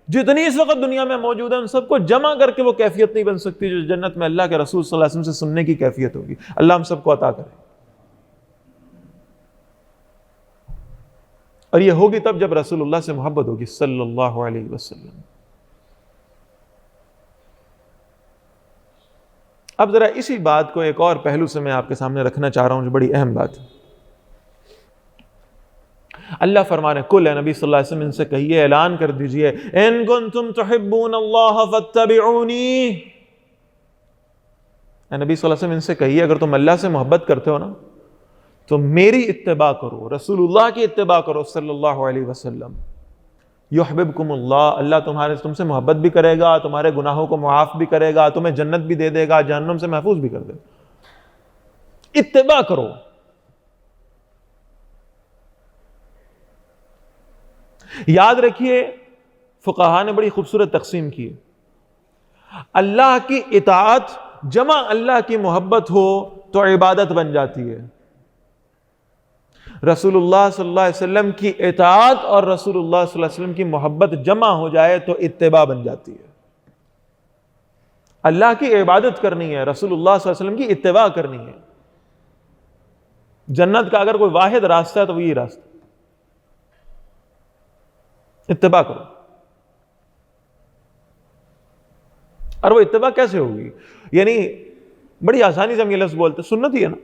A: جتنی اس وقت دنیا میں موجود ہیں، ان سب کو جمع کر کے وہ کیفیت نہیں بن سکتی جو جنت میں اللہ کے رسول صلی اللہ علیہ وسلم سے سننے کی کیفیت ہوگی. اللہ ہم سب کو عطا کرے. اور یہ ہوگی تب جب رسول اللہ سے محبت ہوگی صلی اللہ علیہ وسلم. اب ذرا اسی بات کو ایک اور پہلو سے میں آپ کے سامنے رکھنا چاہ رہا ہوں جو بڑی اہم بات ہے. اللہ فرما رہے ہیں کل نبی صلی اللہ علیہ وسلم ان سے کہیے، اعلان کر دیجئے ان کنتم تحبون اللہ فاتبعونی. اے نبی صلی اللہ علیہ وسلم ان سے کہیے اگر تم اللہ سے محبت کرتے ہو نا تو میری اتباع کرو، رسول اللہ کی اتباع کرو صلی اللہ علیہ وسلم. یحببکم اللہ، اللہ تم سے محبت بھی کرے گا، تمہارے گناہوں کو معاف بھی کرے گا، تمہیں جنت بھی دے دے گا، جہنم سے محفوظ بھی کر دے گا. اتباع کرو. یاد رکھیے فقہا نے بڑی خوبصورت تقسیم کی، اللہ کی اطاعت جمع اللہ کی محبت ہو تو عبادت بن جاتی ہے، رسول اللہ صلی اللہ علیہ وسلم کی اطاعت اور رسول اللہ صلی اللہ علیہ وسلم کی محبت جمع ہو جائے تو اتباع بن جاتی ہے۔ اللہ کی عبادت کرنی ہے، رسول اللہ صلی اللہ علیہ وسلم کی اتباع کرنی ہے۔ جنت کا اگر کوئی واحد راستہ ہے تو وہ یہی راستہ، اتباع کرو۔ اور وہ اتباع کیسے ہوگی؟ یعنی بڑی آسانی سے ہم یہ لفظ بولتے، سنت ہی ہے نا۔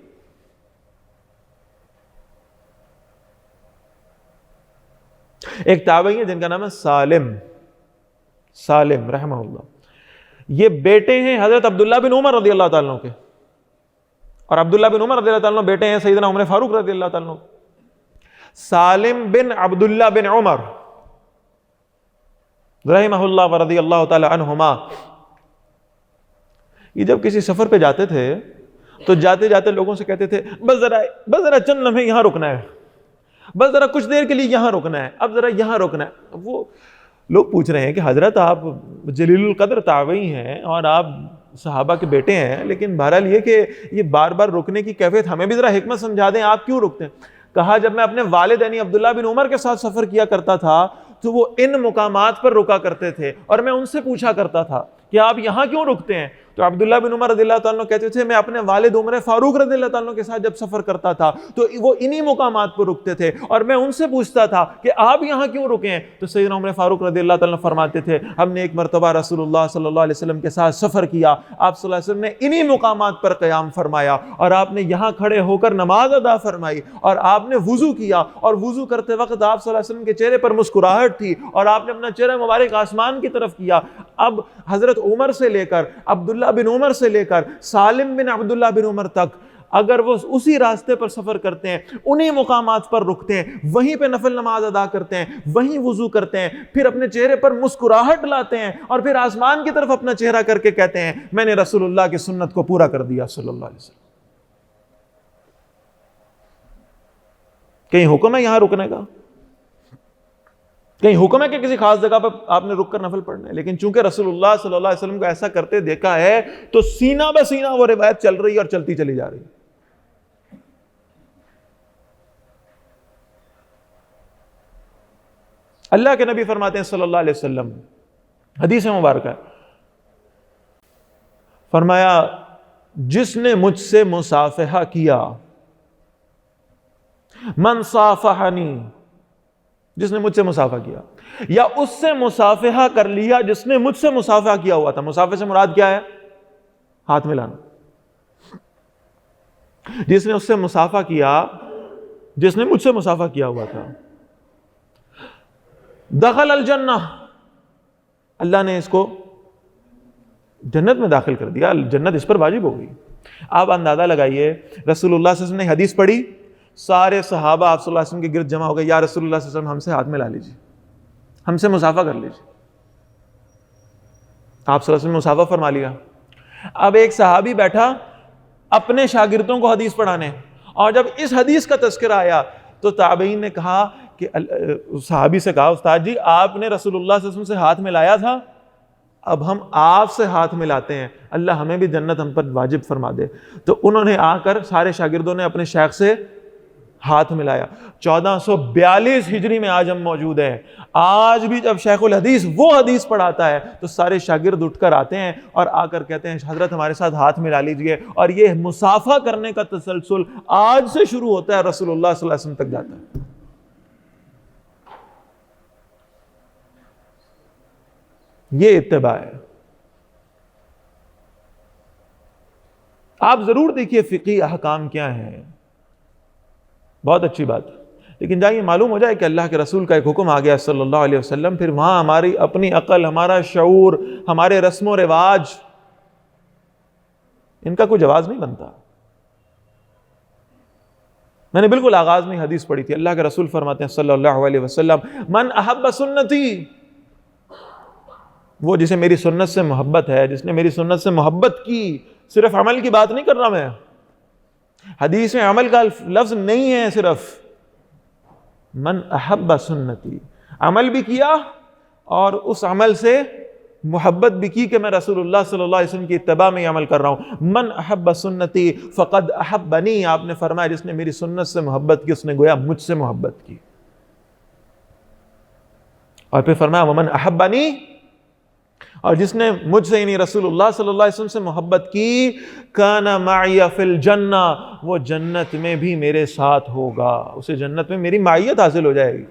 A: ایک تابعی ہے جن کا نام ہے سالم رحمہ اللہ، یہ بیٹے ہیں حضرت عبداللہ بن عمر رضی اللہ تعالیٰ عنہ کے، اور عبداللہ بن عمر رضی اللہ تعالیٰ عنہ بیٹے ہیں سیدنا عمر فاروق رضی اللہ تعالیٰ عنہ۔ سالم بن عبداللہ بن عمر رحمہ اللہ ورضی اللہ تعالیٰ عنہما، یہ جب کسی سفر پہ جاتے تھے تو جاتے جاتے لوگوں سے کہتے تھے بس ذرا چند لمحے یہاں رکنا ہے، بس ذرا کچھ دیر کے لیے یہاں رکنا ہے، اب ذرا یہاں رکنا ہے۔ وہ لوگ پوچھ رہے ہیں کہ حضرت آپ جلیل القدر تابعی ہیں اور آپ صحابہ کے بیٹے ہیں، لیکن بہرحال یہ کہ یہ بار بار رکنے کی کیفیت ہمیں بھی ذرا حکمت سمجھا دیں، آپ کیوں رکتے ہیں؟ کہا جب میں اپنے والد یعنی عبداللہ بن عمر کے ساتھ سفر کیا کرتا تھا تو وہ ان مقامات پر رکا کرتے تھے اور میں ان سے پوچھا کرتا تھا کہ آپ یہاں کیوں رکتے ہیں؟ تو عبداللہ بن عمر رضی اللہ تعالیٰ عنہ کہتے تھے میں اپنے والد عمر فاروق رضی اللہ تعالیٰ عنہ کے ساتھ جب سفر کرتا تھا تو وہ انہی مقامات پر رکتے تھے اور میں ان سے پوچھتا تھا کہ آپ یہاں کیوں رکے ہیں؟ تو سیدنا عمر فاروق رضی اللہ تعالیٰ عنہ فرماتے تھے ہم نے ایک مرتبہ رسول اللہ صلی اللہ علیہ وسلم کے ساتھ سفر کیا، آپ صلی اللہ علیہ وسلم نے انہی مقامات پر قیام فرمایا اور آپ نے یہاں کھڑے ہو کر نماز ادا فرمائی اور آپ نے وضو کیا، اور وضو کرتے وقت آپ صلی اللہ علیہ وسلم کے چہرے پر مسکراہٹ تھی اور آپ نے اپنا چہرہ مبارک آسمان کی طرف کیا۔ اب حضرت عمر سے لے کر عبداللہ بن عمر سے لے کر سالم بن عبداللہ بن عمر تک اگر وہ اسی راستے پر سفر کرتے ہیں، انہی مقامات پر رکتے ہیں، وہیں پہ نفل نماز ادا کرتے ہیں، وہیں وضو کرتے ہیں، پھر اپنے چہرے پر مسکراہٹ لاتے ہیں اور پھر آسمان کی طرف اپنا چہرہ کر کے کہتے ہیں میں نے رسول اللہ کی سنت کو پورا کر دیا صلی اللہ علیہ وسلم۔ کہیں حکم ہے یہاں رکنے کا؟ کہیں حکم ہے کہ کسی خاص جگہ پر آپ نے رک کر نفل پڑھنا ہے؟ لیکن چونکہ رسول اللہ صلی اللہ علیہ وسلم کو ایسا کرتے دیکھا ہے تو سینہ بہ سینہ وہ روایت چل رہی ہے اور چلتی چلی جا رہی ہے۔ اللہ کے نبی فرماتے ہیں صلی اللہ علیہ وسلم، حدیث مبارکہ ہے، فرمایا جس نے مجھ سے مصافحہ کیا، من صافحنی، جس نے مجھ سے مصافحہ کیا، یا اس سے مصافحہ کر لیا جس نے مجھ سے مصافحہ کیا ہوا تھا۔ مصافحہ سے مراد کیا ہے؟ ہاتھ ملانا۔ جس نے اس سے مصافحہ کیا جس نے مجھ سے مصافحہ کیا ہوا تھا، دخل الجنہ، اللہ نے اس کو جنت میں داخل کر دیا، جنت اس پر واجب ہو گئی۔ آپ اندازہ لگائیے رسول اللہ صلی اللہ علیہ وسلم نے حدیث پڑھی، سارے صحابہ آپ صلی اللہ علیہ وسلم کے گرد جمع ہو گئے، یا رسول اللہ صلی اللہ علیہ وسلم ہم سے ہاتھ ملا لیجیے، ہم سے مصافحہ کر لیجیے۔ آپ صلی اللہ علیہ وسلم مصافحہ فرما لیا۔ اب ایک صحابی بیٹھا اپنے شاگردوں کو حدیث پڑھانے، اور جب اس حدیث کا تذکرہ آیا تو تابعین نے کہا کہ صحابی سے کہا استاد جی آپ نے رسول اللہ صلی اللہ علیہ وسلم سے ہاتھ ملایا تھا، اب ہم آپ سے ہاتھ ملاتے ہیں، اللہ ہمیں بھی جنت ہم پر واجب فرما دے۔ تو انہوں نے آ کر سارے شاگردوں نے اپنے شیخ سے ہاتھ ملایا۔ 1442 ہجری میں آج ہم موجود ہیں، آج بھی جب شیخ الحدیث وہ حدیث پڑھاتا ہے تو سارے شاگرد اٹھ کر آتے ہیں اور آ کر کہتے ہیں حضرت ہمارے ساتھ ہاتھ ملا لیجئے، اور یہ مصافحہ کرنے کا تسلسل آج سے شروع ہوتا ہے، رسول اللہ صلی اللہ علیہ وسلم تک جاتا ہے۔ یہ اتباع ہے۔ آپ ضرور دیکھیے فقہی احکام کیا ہیں، بہت اچھی بات ہے، لیکن جائیے معلوم ہو جائے کہ اللہ کے رسول کا ایک حکم آ گیا صلی اللہ علیہ وسلم، پھر وہاں ہماری اپنی عقل، ہمارا شعور، ہمارے رسم و رواج، ان کا کوئی جواز نہیں بنتا۔ میں نے بالکل آغاز میں حدیث پڑھی تھی، اللہ کے رسول فرماتے ہیں صلی اللہ علیہ وسلم من احب سنتی، وہ جسے میری سنت سے محبت ہے، جس نے میری سنت سے محبت کی، صرف عمل کی بات نہیں کر رہا میں، حدیث میں عمل کا لفظ نہیں ہے، صرف من احب سنتی، عمل بھی کیا اور اس عمل سے محبت بھی کی کہ میں رسول اللہ صلی اللہ علیہ وسلم کی اتباع میں عمل کر رہا ہوں. من احب سنتی فقد احبنی، آپ نے فرمایا جس نے میری سنت سے محبت کی اس نے گویا مجھ سے محبت کی. اور پھر فرمایا ومن احبنی، اور جس نے مجھ سے یعنی رسول اللہ صلی اللہ علیہ وسلم سے محبت کی، کان معی فی الجنہ، وہ جنت میں بھی میرے ساتھ ہوگا، اسے جنت میں میری معیت حاصل ہو جائے گی.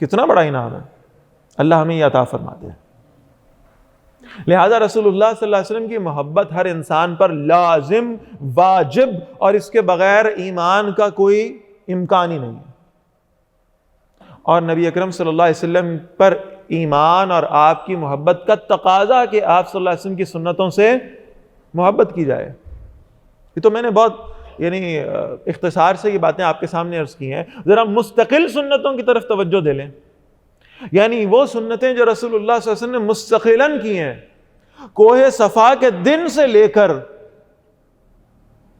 A: کتنا بڑا انعام ہے، اللہ ہمیں یہ عطا فرما دے. لہذا رسول اللہ صلی اللہ علیہ وسلم کی محبت ہر انسان پر لازم، واجب، اور اس کے بغیر ایمان کا کوئی امکان ہی نہیں ہے. اور نبی اکرم صلی اللہ علیہ وسلم پر ایمان اور آپ کی محبت کا تقاضا کہ آپ صلی اللہ علیہ وسلم کی سنتوں سے محبت کی جائے. یہ تو میں نے بہت یعنی اختصار سے یہ باتیں آپ کے سامنے عرض کی ہیں. ذرا مستقل سنتوں کی طرف توجہ دے لیں، یعنی وہ سنتیں جو رسول اللہ صلی اللہ علیہ وسلم نے مستقلاً کی ہیں. کوہ صفا کے دن سے لے کر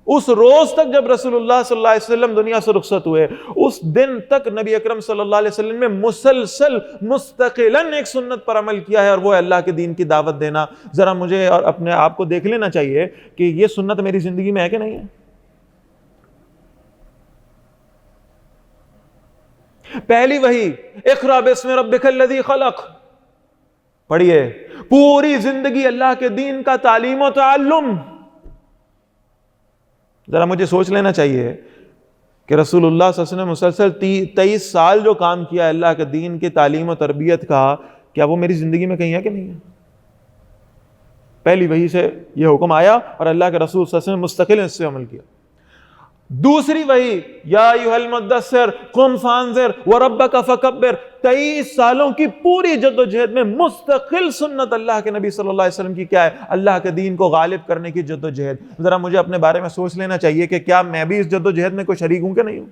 A: اس روز تک جب رسول اللہ صلی اللہ علیہ وسلم دنیا سے رخصت ہوئے، اس دن تک نبی اکرم صلی اللہ علیہ وسلم نے مسلسل مستقلاً ایک سنت پر عمل کیا ہے، اور وہ اللہ کے دین کی دعوت دینا. ذرا مجھے اور اپنے آپ کو دیکھ لینا چاہیے کہ یہ سنت میری زندگی میں ہے کہ نہیں ہے. پہلی وحی اقرا باسم ربک الذی خلق پڑھیے، پوری زندگی اللہ کے دین کا تعلیم و تعلم. ذرا مجھے سوچ لینا چاہیے کہ رسول اللہ صلی اللہ علیہ وسلم نے مسلسل 23 سال جو کام کیا اللہ کے دین کی تعلیم و تربیت کا، کیا وہ میری زندگی میں کہیں ہے کہ نہیں ہے؟ پہلی وحی سے یہ حکم آیا اور اللہ کے رسول صلی اللہ علیہ وسلم مستقل اس سے عمل کیا. دوسری وحی یا ایھا المدثر قم فانذر وربک فکبر، 23 سالوں کی پوری جد و جہد میں مستقل سنت اللہ کے نبی صلی اللہ علیہ وسلم کی کیا ہے؟ اللہ کے دین کو غالب کرنے کی جد و جہد. ذرا مجھے اپنے بارے میں سوچ لینا چاہیے کہ کیا میں بھی اس جد و جہد میں کوئی شریک ہوں کہ نہیں ہوں؟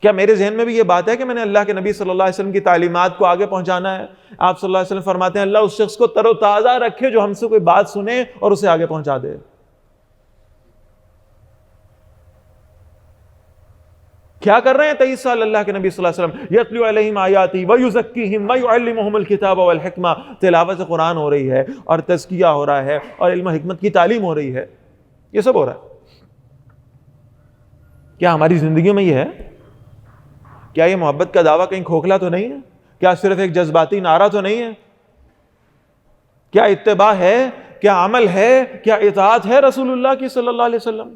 A: کیا میرے ذہن میں بھی یہ بات ہے کہ میں نے اللہ کے نبی صلی اللہ علیہ وسلم کی تعلیمات کو آگے پہنچانا ہے؟ آپ صلی اللہ علیہ وسلم فرماتے ہیں اللہ اس شخص کو تر و تازہ رکھے جو ہم سے کوئی بات سنے اور اسے آگے پہنچا دے. کیا کر رہے ہیں 23 سال اللہ کے نبی صلی اللہ علیہ وسلم؟ یتلو علیہم آیاتی ویزکیہم ویعلمہم الکتاب والحکمہ، تلاوت قرآن ہو رہی ہے اور تزکیہ ہو رہا ہے اور علم و حکمت کی تعلیم ہو رہی ہے. یہ سب ہو رہا ہے. کیا ہماری زندگیوں میں یہ ہے؟ کیا یہ محبت کا دعویٰ کہیں کھوکھلا تو نہیں ہے؟ کیا صرف ایک جذباتی نعرہ تو نہیں ہے؟ کیا اتباع ہے؟ کیا عمل ہے؟ کیا اطاعت ہے رسول اللہ کی صلی اللہ علیہ وسلم؟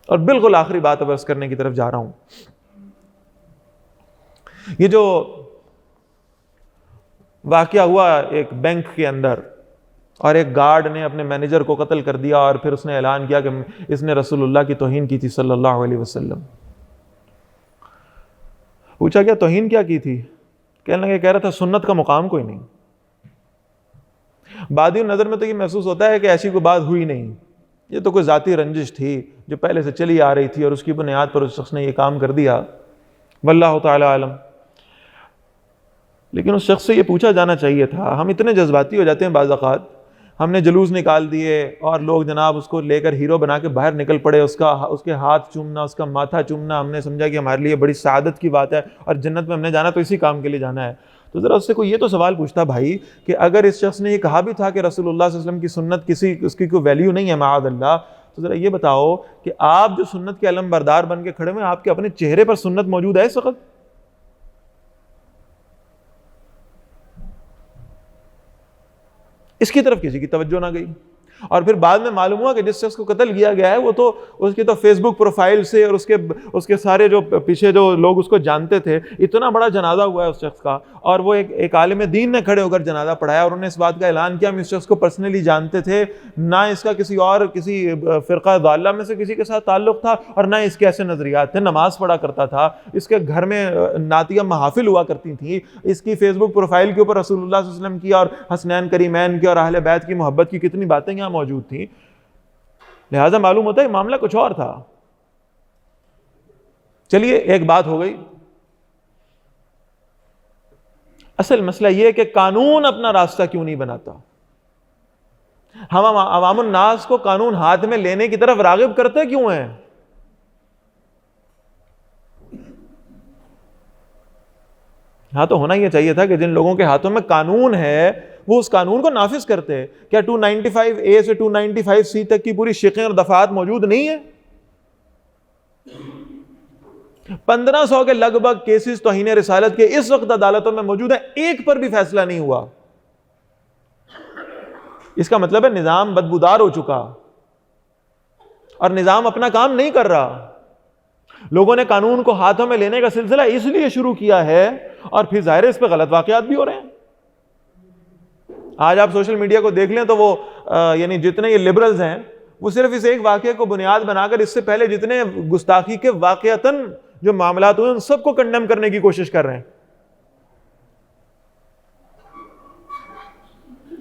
A: اور بالکل آخری بات عرض کرنے کی طرف جا رہا ہوں. یہ جو واقعہ ہوا ایک بینک کے اندر، اور ایک گارڈ نے اپنے مینیجر کو قتل کر دیا اور پھر اس نے اعلان کیا کہ اس نے رسول اللہ کی توہین کی تھی صلی اللہ علیہ وسلم. پوچھا کیا توہین کیا کی تھی؟ کہنے لگے، کہہ رہا تھا سنت کا مقام کوئی نہیں. بادی نظر میں تو یہ محسوس ہوتا ہے کہ ایسی کوئی بات ہوئی نہیں، یہ تو کوئی ذاتی رنجش تھی جو پہلے سے چلی آ رہی تھی اور اس کی بنیاد پر اس شخص نے یہ کام کر دیا. واللہ تعالی عالم. لیکن اس شخص سے یہ پوچھا جانا چاہیے تھا. ہم اتنے جذباتی ہو جاتے ہیں بعض اوقات، ہم نے جلوس نکال دیے اور لوگ جناب اس کو لے کر ہیرو بنا کے باہر نکل پڑے، اس کے ہاتھ چومنا، اس کا ماتھا چومنا، ہم نے سمجھا کہ ہمارے لیے بڑی سعادت کی بات ہے اور جنت میں ہم نے جانا تو اسی کام کے لیے جانا ہے. تو ذرا اس سے کوئی یہ تو سوال پوچھتا بھائی کہ اگر اس شخص نے یہ کہا بھی تھا کہ رسول اللہ صلی اللہ علیہ وسلم کی سنت اس کی کوئی ویلیو نہیں ہے معاذ اللہ، تو ذرا یہ بتاؤ کہ آپ جو سنت کے علم بردار بن کے کھڑے ہوئے، آپ کے اپنے چہرے پر سنت موجود ہے اس وقت؟ اس کی طرف کسی کی توجہ نہ گئی. اور پھر بعد میں معلوم ہوا کہ جس شخص کو قتل کیا گیا ہے وہ تو اس کی تو فیس بک پروفائل سے اور اس کے سارے جو پیچھے جو لوگ اس کو جانتے تھے، اتنا بڑا جنازہ ہوا ہے اس شخص کا، اور وہ ایک عالم دین نے کھڑے ہو کر جنازہ پڑھایا اور انہوں نے اس بات کا اعلان کیا ہم اس شخص کو پرسنلی جانتے تھے، نہ اس کا کسی فرقہ ضالہ میں سے کسی کے ساتھ تعلق تھا اور نہ اس کے ایسے نظریات تھے. نماز پڑھا کرتا تھا، اس کے گھر میں نعتیہ محافل ہوا کرتی تھیں، اس کی فیس بک پروفائل کے اوپر رسول اللہ صلی اللہ علیہ وسلم کی اور حسنین کریمین کی اور اہل بیت کی محبت کی کتنی باتیں یہاں موجود تھیں. لہذا معلوم ہوتا ہے معاملہ کچھ اور تھا. چلیے ایک بات ہو گئی. اصل مسئلہ یہ ہے کہ قانون اپنا راستہ کیوں نہیں بناتا؟ ہم عوام الناس کو قانون ہاتھ میں لینے کی طرف راغب کرتے کیوں ہیں؟ ہاں تو ہونا یہ چاہیے تھا کہ جن لوگوں کے ہاتھوں میں قانون ہے وہ اس قانون کو نافذ کرتے. کیا 295A سے 295C تک کی پوری شقیں اور دفعات موجود نہیں ہیں؟ 1500 کے لگ بھگ کیسز توہین رسالت کے اس وقت عدالتوں میں موجود ہیں, ایک پر بھی فیصلہ نہیں ہوا. اس کا مطلب ہے نظام بدبودار ہو چکا اور نظام اپنا کام نہیں کر رہا. لوگوں نے قانون کو ہاتھوں میں لینے کا سلسلہ اس لیے شروع کیا ہے اور پھر ظاہر ہے اس پہ غلط واقعات بھی ہو رہے ہیں. آج آپ سوشل میڈیا کو دیکھ لیں تو وہ یعنی جتنے یہ لبرلز ہیں وہ صرف اس ایک واقعے کو بنیاد بنا کر اس سے پہلے جتنے گستاخی کے واقعتاً جو معاملات ہوئے ان سب کو کنڈیم کرنے کی کوشش کر رہے ہیں.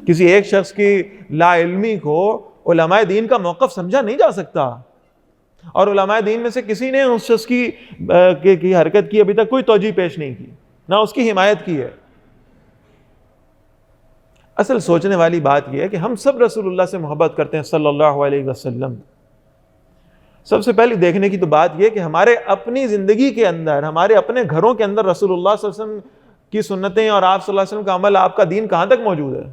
A: کسی ایک شخص کی لا علمی کو علماء دین کا موقف سمجھا نہیں جا سکتا, اور علماء دین میں سے کسی نے اس شخص کی حرکت کی ابھی تک کوئی توجیہ پیش نہیں کی, نہ اس کی حمایت کی ہے. اصل سوچنے والی بات یہ ہے کہ ہم سب رسول اللہ سے محبت کرتے ہیں صلی اللہ علیہ وسلم. سب سے پہلے دیکھنے کی تو بات یہ کہ ہمارے اپنی زندگی کے اندر, ہمارے اپنے گھروں کے اندر رسول اللہ صلی اللہ علیہ وسلم کی سنتیں اور آپ صلی اللہ علیہ وسلم کا عمل, آپ کا دین کہاں تک موجود ہے.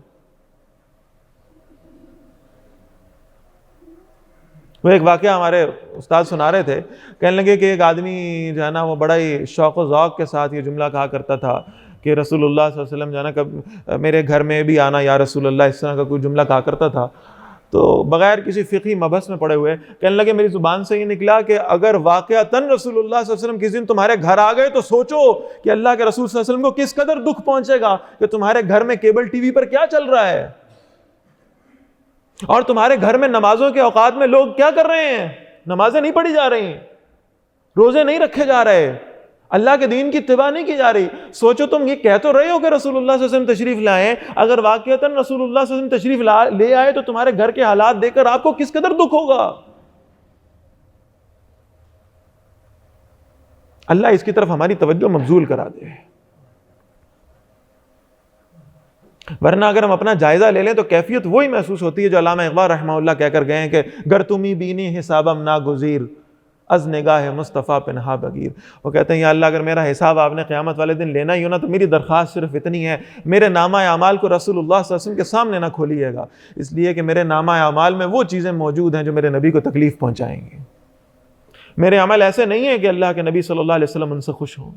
A: وہ ایک واقعہ ہمارے استاد سنا رہے تھے, کہنے لگے کہ ایک آدمی جو ہے نا وہ بڑا ہی شوق و ذوق کے ساتھ یہ جملہ کہا کرتا تھا کہ رسول اللہ صلی اللہ علیہ وسلم جو ہے نا کب میرے گھر میں بھی آنا یا رسول اللہ, اس طرح کا کوئی جملہ کہا کرتا تھا. تو بغیر کسی فقہی مبحث میں پڑے ہوئے کہنے لگے میری زبان سے یہ نکلا کہ اگر واقعتاً رسول اللہ صلی اللہ علیہ وسلم کسی دن تمہارے گھر آ گئے تو سوچو کہ اللہ کے رسول صلی اللہ علیہ وسلم کو کس قدر دکھ پہنچے گا کہ تمہارے گھر میں کیبل ٹی وی پر کیا چل رہا ہے, اور تمہارے گھر میں نمازوں کے اوقات میں لوگ کیا کر رہے ہیں, نمازیں نہیں پڑھی جا رہی ہیں, روزے نہیں رکھے جا رہے, اللہ کے دین کی اتباع نہیں کی جا رہی. سوچو تم یہ کہہ تو رہے ہو کہ رسول اللہ صلی اللہ علیہ وسلم تشریف لائیں, اگر واقعتاً رسول اللہ صلی اللہ علیہ وسلم تشریف لے آئے تو تمہارے گھر کے حالات دیکھ کر آپ کو کس قدر دکھ ہوگا. اللہ اس کی طرف ہماری توجہ مبذول کرا دے. ورنہ اگر ہم اپنا جائزہ لے لیں تو کیفیت وہی محسوس ہوتی ہے جو علامہ اقبال رحمہ اللہ کہہ کر گئے ہیں کہ گر تمی بینی حسابم ناگزیر از نگاہ مصطفیٰ پنہا بگیر. وہ کہتے ہیں یا اللہ اگر میرا حساب آپ نے قیامت والے دن لینا ہی ہو نا تو میری درخواست صرف اتنی ہے, میرے نامہ اعمال کو رسول اللہ صلی اللہ علیہ وسلم کے سامنے نہ کھولیے گا, اس لیے کہ میرے نامہ اعمال میں وہ چیزیں موجود ہیں جو میرے نبی کو تکلیف پہنچائیں گی. میرے عمل ایسے نہیں ہیں کہ اللہ کے نبی صلی اللہ علیہ وسلم ان سے خوش ہوں.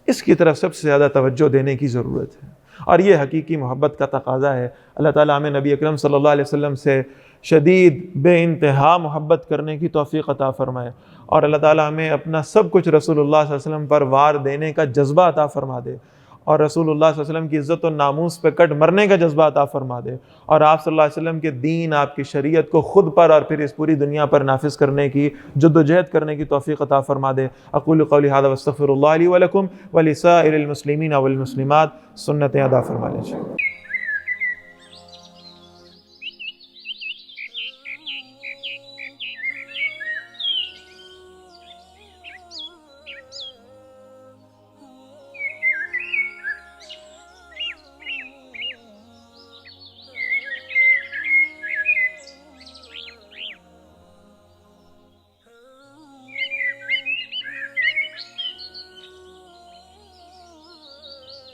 A: اس کی طرف سب سے زیادہ توجہ دینے کی ضرورت ہے, اور یہ حقیقی محبت کا تقاضا ہے. اللہ تعالیٰ ہمیں نبی اکرم صلی اللہ علیہ وسلم سے شدید بے انتہا محبت کرنے کی توفیق عطا فرمائے, اور اللہ تعالیٰ ہمیں اپنا سب کچھ رسول اللہ صلی اللہ علیہ وسلم پر وار دینے کا جذبہ عطا فرما دے, اور رسول اللہ صلی اللہ علیہ وسلم کی عزت و ناموس پہ کٹ مرنے کا جذبہ عطا فرما دے, اور آپ صلی اللہ علیہ وسلم کے دین, آپ کی شریعت کو خود پر اور پھر اس پوری دنیا پر نافذ کرنے کی جدوجہد کرنے کی توفیق عطا فرما دے. اقول قولی ھذا واستغفر اللہ لی ولکم ولسائر المسلمین والمسلمات. سنتیں ادا فرما لیں.